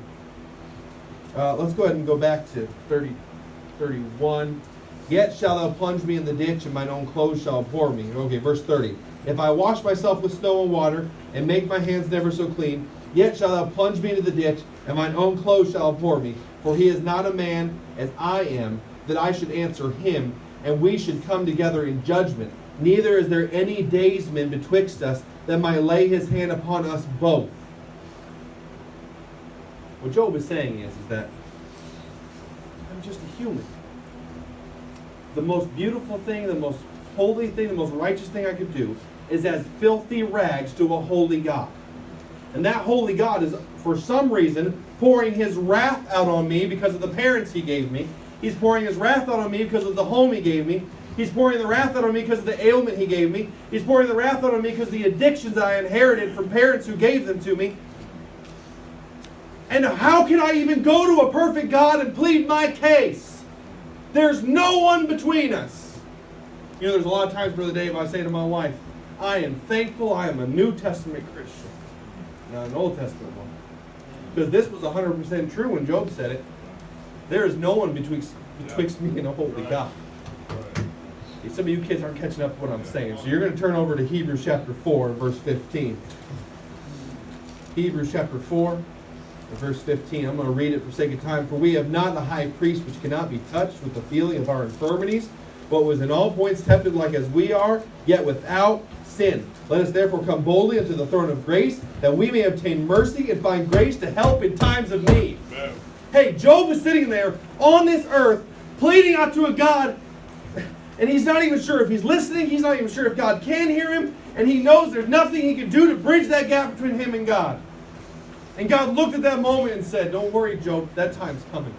Let's go ahead and go back to 31. Yet shalt thou plunge me in the ditch, and mine own clothes shall abhor me. Okay, verse 30. If I wash myself with snow and water, and make my hands never so clean, yet shalt thou plunge me into the ditch, and mine own clothes shall abhor me. For he is not a man as I am, that I should answer him, and we should come together in judgment. Neither is there any daysman betwixt us, that might lay his hand upon us both. What Job is saying is that I'm just a human. The most beautiful thing, the most holy thing, the most righteous thing I could do is as filthy rags to a holy God. And that holy God is, for some reason, pouring His wrath out on me because of the parents He gave me. He's pouring His wrath out on me because of the home He gave me. He's pouring the wrath out on me because of the ailment He gave me. He's pouring the wrath out on me because of the addictions that I inherited from parents who gave them to me. And how can I even go to a perfect God and plead my case? There's no one between us. You know, there's a lot of times, Brother Dave, I say to my wife, I am thankful I am a New Testament Christian, not an Old Testament one. Because this was 100% true when Job said it. There is no one betwixt me and a holy God. Some of you kids aren't catching up to what I'm saying. So you're going to turn over to Hebrews chapter 4, verse 15. Hebrews chapter 4, verse 15. I'm going to read it for sake of time. For we have not a high priest which cannot be touched with the feeling of our infirmities, but was in all points tempted like as we are, yet without sin. Let us therefore come boldly unto the throne of grace, that we may obtain mercy and find grace to help in times of need. Amen. Hey, Job is sitting there on this earth, pleading out to a God, and he's not even sure if he's listening. He's not even sure if God can hear him, and he knows there's nothing he can do to bridge that gap between him and God. And God looked at that moment and said, don't worry, Job, that time's coming.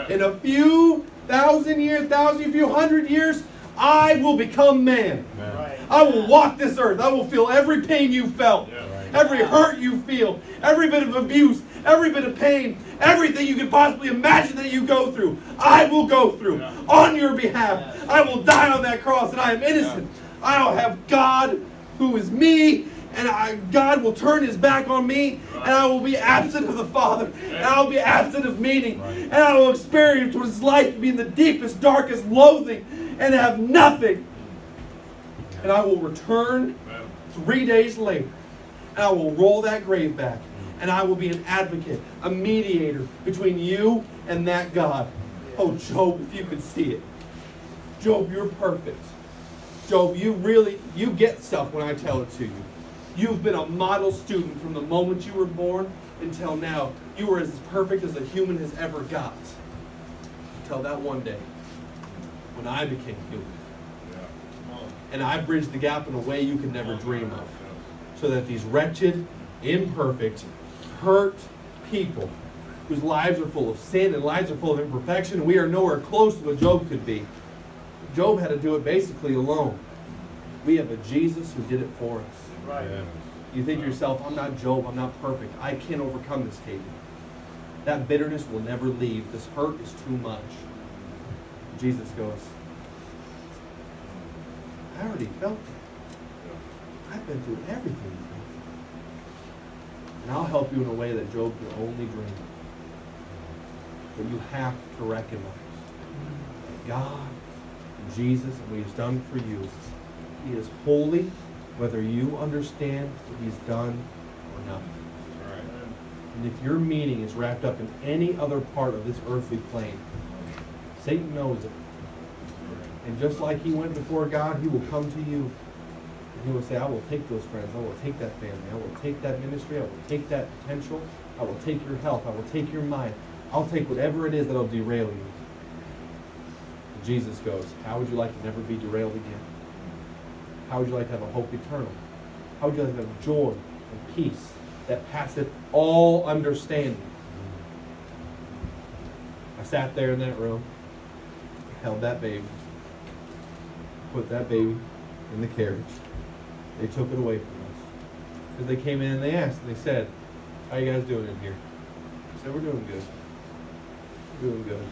In a few thousand years, few hundred years, I will become man. Right. I will walk this earth. I will feel every pain you felt, every hurt you feel, every bit of abuse, every bit of pain, everything you could possibly imagine that you go through. I will go through on your behalf. I will die on that cross, and I am innocent. I'll have God who is me, and God will turn His back on me, and I will be absent of the Father, and I will be absent of meaning, and I will experience what it's like to be in the deepest, darkest loathing and have nothing. And I will return 3 days later, and I will roll that grave back, and I will be an advocate, a mediator between you and that God. Oh, Job, if you could see it. Job, you're perfect. Job, you get stuff when I tell it to you. You've been a model student from the moment you were born until now. You were as perfect as a human has ever got. Until that one day when I became human. And I bridged the gap in a way you could never dream of. So that these wretched, imperfect, hurt people whose lives are full of sin and lives are full of imperfection, and we are nowhere close to what Job could be. Job had to do it basically alone. We have a Jesus who did it for us. Right. You think to yourself, I'm not Job, I'm not perfect. I can't overcome this, Caden. That bitterness will never leave. This hurt is too much. Jesus goes, I already felt it. I've been through everything. And I'll help you in a way that Job could only dream of. But you have to recognize that God, Jesus, and what He's done for you, He is holy, whether you understand what He's done or not. And if your meaning is wrapped up in any other part of this earthly plane, Satan knows it. And just like he went before God, he will come to you. And he will say, I will take those friends. I will take that family. I will take that ministry. I will take that potential. I will take your health. I will take your mind. I'll take whatever it is that will derail you. And Jesus goes, how would you like to never be derailed again? How would you like to have a hope eternal? How would you like to have joy and peace that passeth all understanding? I sat there in that room, held that baby, put that baby in the carriage. They took it away from us. Because they came in and they asked, and they said, how you guys doing in here? I said, we're doing good. We're doing good.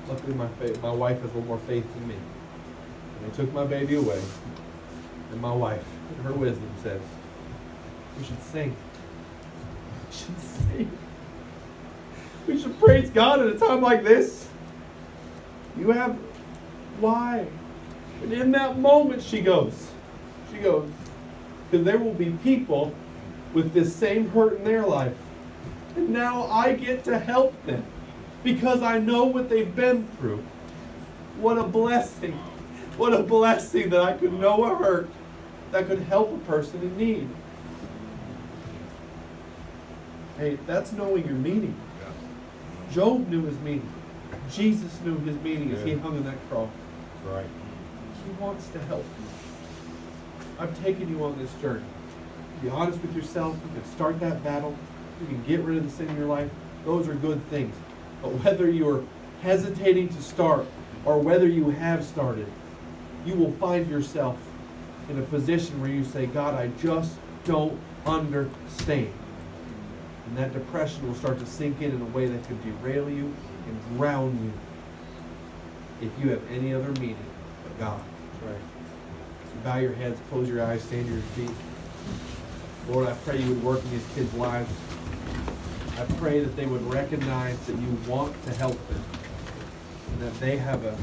Luckily my wife has a little more faith than me. And they took my baby away. And my wife, in her wisdom, says, we should sing. We should sing. We should praise God at a time like this. You have, why? And in that moment she goes, because there will be people with this same hurt in their life. And now I get to help them because I know what they've been through. What a blessing. What a blessing that I could know a hurt that could help a person in need. Hey, that's knowing your meaning. Job knew his meaning. Jesus knew his meaning as he hung on that cross. Right. He wants to help you. I've taken you on this journey. Be honest with yourself. You can start that battle. You can get rid of the sin in your life. Those are good things. But whether you're hesitating to start or whether you have started, you will find yourself in a position where you say, God, I just don't understand. And that depression will start to sink in a way that could derail you and drown you if you have any other meaning but God. Right. So bow your heads, close your eyes, stand to your feet. Lord, I pray you would work in these kids' lives. I pray that they would recognize that you want to help them and that they have a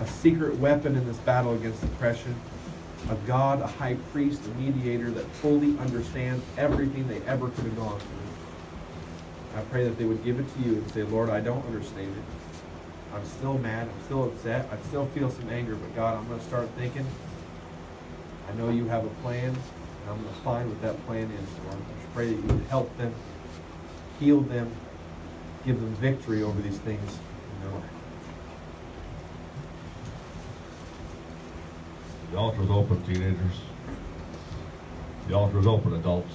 secret weapon in this battle against depression. A God, a high priest, a mediator that fully understands everything they ever could have gone through. I pray that they would give it to you and say, Lord, I don't understand it. I'm still mad. I'm still upset. I still feel some anger. But God, I'm going to start thinking. I know you have a plan. And I'm going to find what that plan is, Lord. I just pray that you would help them, heal them, give them victory over these things in their life. The altar is open, teenagers. The altar is open, adults.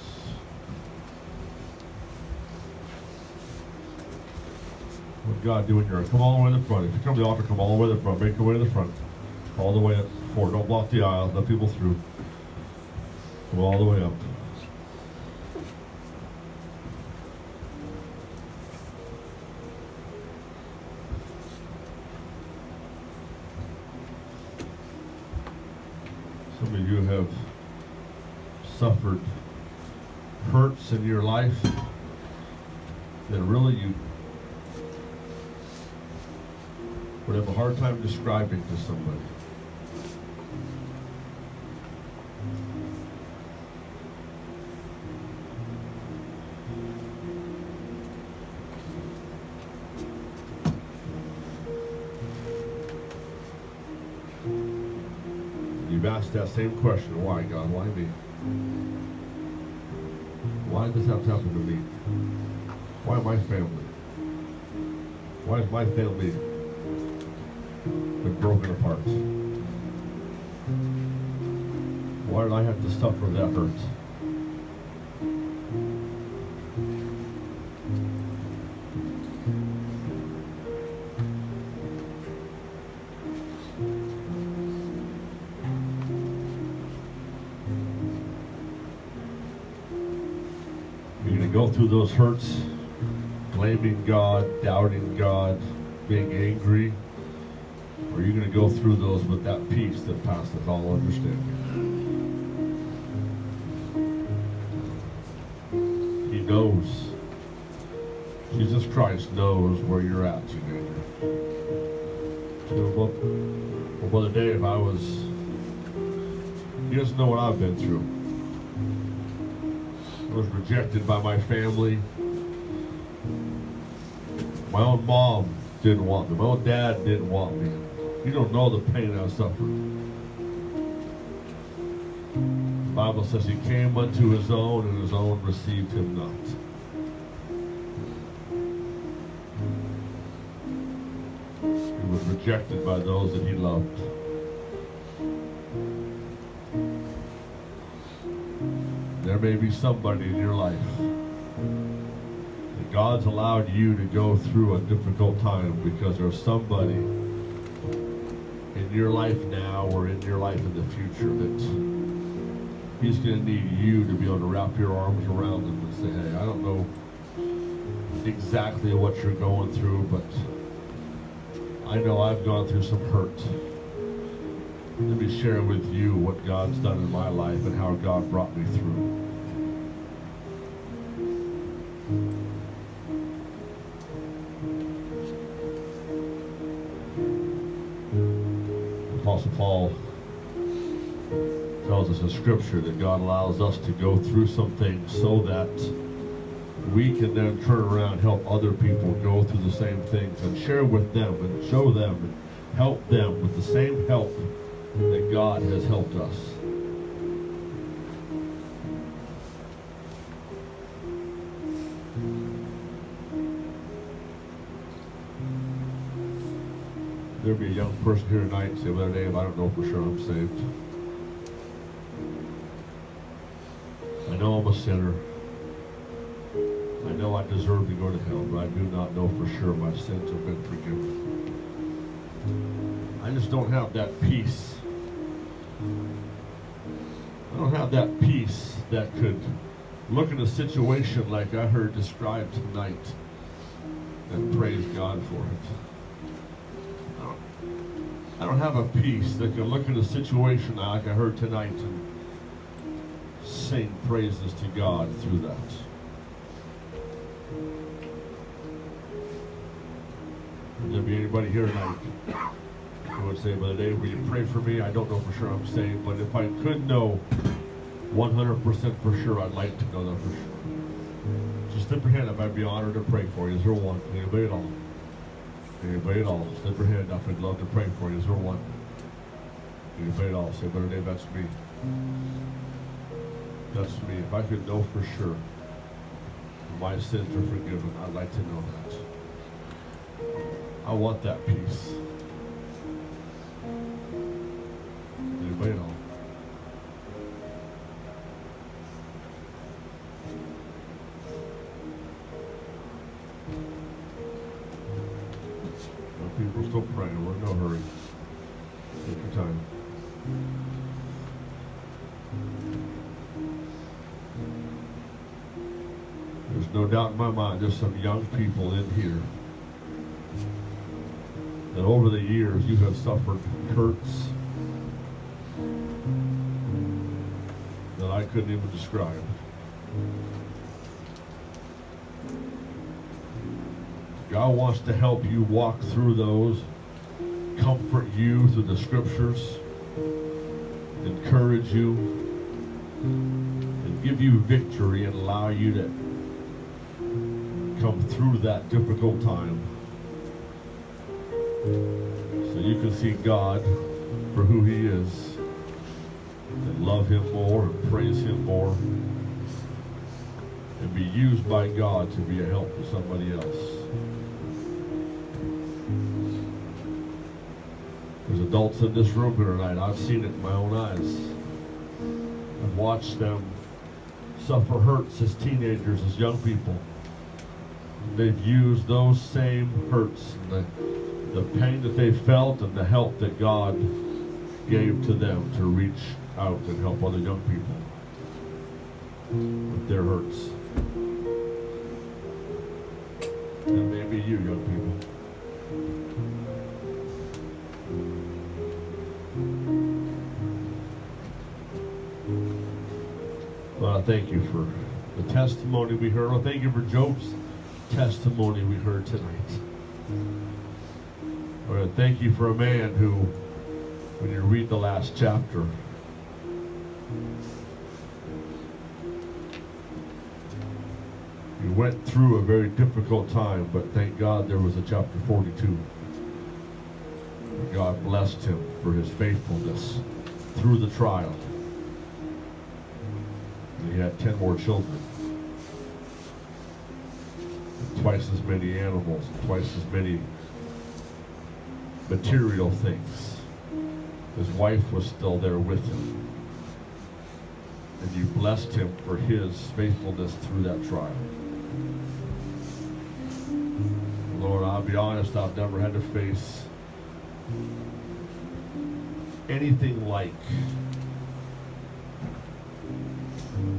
What God do in your come all the way to the front. If you come to the altar, come all the way to the front. Make your way to the front. All the way up forward. Don't block the aisle. Let people through. Come all the way up. Some of you have suffered hurts in your life that really you would have a hard time describing to somebody. You've asked that same question, why God, why me? Why does that happen to me? Why my family? Why is my family been broken apart? Why did I have to suffer that hurt? You're going to go through those hurts, blaming God, doubting God, being angry, or you're going to go through those with that peace that passeth all understanding. He knows. Jesus Christ knows where you're at, teenager. So, well, Brother Dave, he doesn't know what I've been through. I was rejected by my family. My own mom didn't want me. My own dad didn't want me. You don't know the pain I suffered. The Bible says he came unto his own, and his own received him not. He was rejected by those that he loved. There may be somebody in your life that God's allowed you to go through a difficult time because there's somebody in your life now or in your life in the future that he's going to need you to be able to wrap your arms around them and say, hey, I don't know exactly what you're going through, but I know I've gone through some hurt. Let me share with you what God's done in my life and how God brought me through. Apostle Paul tells us in Scripture that God allows us to go through some things so that we can then turn around and help other people go through the same things and share with them and show them and help them with the same help that God has helped us. There'll be a young person here tonight and say, well, Dave, I don't know for sure I'm saved. I know I'm a sinner. I know I deserve to go to hell, but I do not know for sure my sins have been forgiven. I just don't have that peace. I don't have that peace that could look at a situation like I heard described tonight and praise God for it. I don't have a peace that can look at a situation like I heard tonight and sing praises to God through that. Would there be anybody here tonight who would say, Brother Dave, will you pray for me? I don't know for sure I'm saved, but if I could know 100% for sure, I'd like to know that for sure. Just slip your hand up. I'd be honored to pray for you. Is there one? Anybody at all? Anybody at all? Slip your hand up. I'd love to pray for you. Is there one? Anybody at all? Say, Brother Dave, that's me. That's me. If I could know for sure my sins are forgiven, I'd like to know that. I want that peace. Anybody at all? People still praying. We're in no hurry. Take your time. There's no doubt in my mind there's some young people in here that over the years you have suffered hurts that I couldn't even describe. God wants to help you walk through those, comfort you through the Scriptures, encourage you, and give you victory and allow you to come through that difficult time so you can see God for who He is and love Him more and praise Him more and be used by God to be a help to somebody else. There's adults in this room here tonight. I've seen it in my own eyes. I've watched them suffer hurts as teenagers, as young people. They've used those same hurts and the pain that they felt and the help that God gave to them to reach out and help other young people with their hurts. And maybe you, young people. Lord, I thank you for the testimony we heard. I thank you for Job's testimony we heard tonight. Lord, I thank you for a man who, when you read the last chapter, He went through a very difficult time, but thank God there was a chapter 42. God blessed him for his faithfulness through the trial. And he had 10 more children. And twice as many animals, and twice as many material things. His wife was still there with him. And you blessed him for his faithfulness through that trial. Lord, I'll be honest, I've never had to face anything like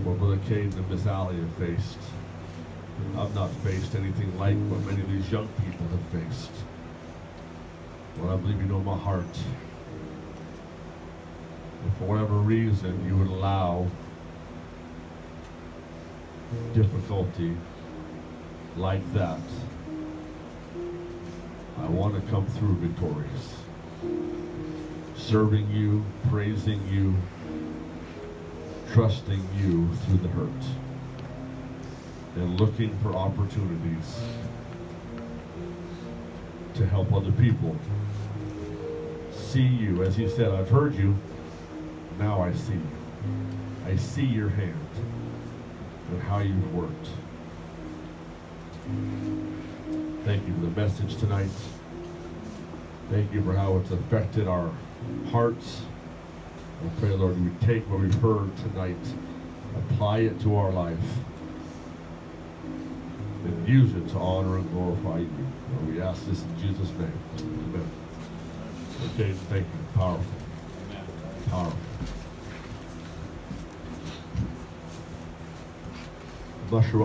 what Brother Caden and Miss Allie have faced. I've not faced anything like what many of these young people have faced. Lord, I believe you know my heart. And for whatever reason, you would allow difficulty like that. I want to come through victorious. Serving you, praising you, trusting you through the hurt. And looking for opportunities to help other people see you. As he said, I've heard you, now I see you. I see your hand and how you've worked. Thank you for the message tonight. Thank you for how it's affected our hearts. I pray, Lord, we take what we've heard tonight, apply it to our life, and use it to honor and glorify you. Lord, we ask this in Jesus' name. Amen. Okay, thank you. Powerful. Powerful. I'm not sure what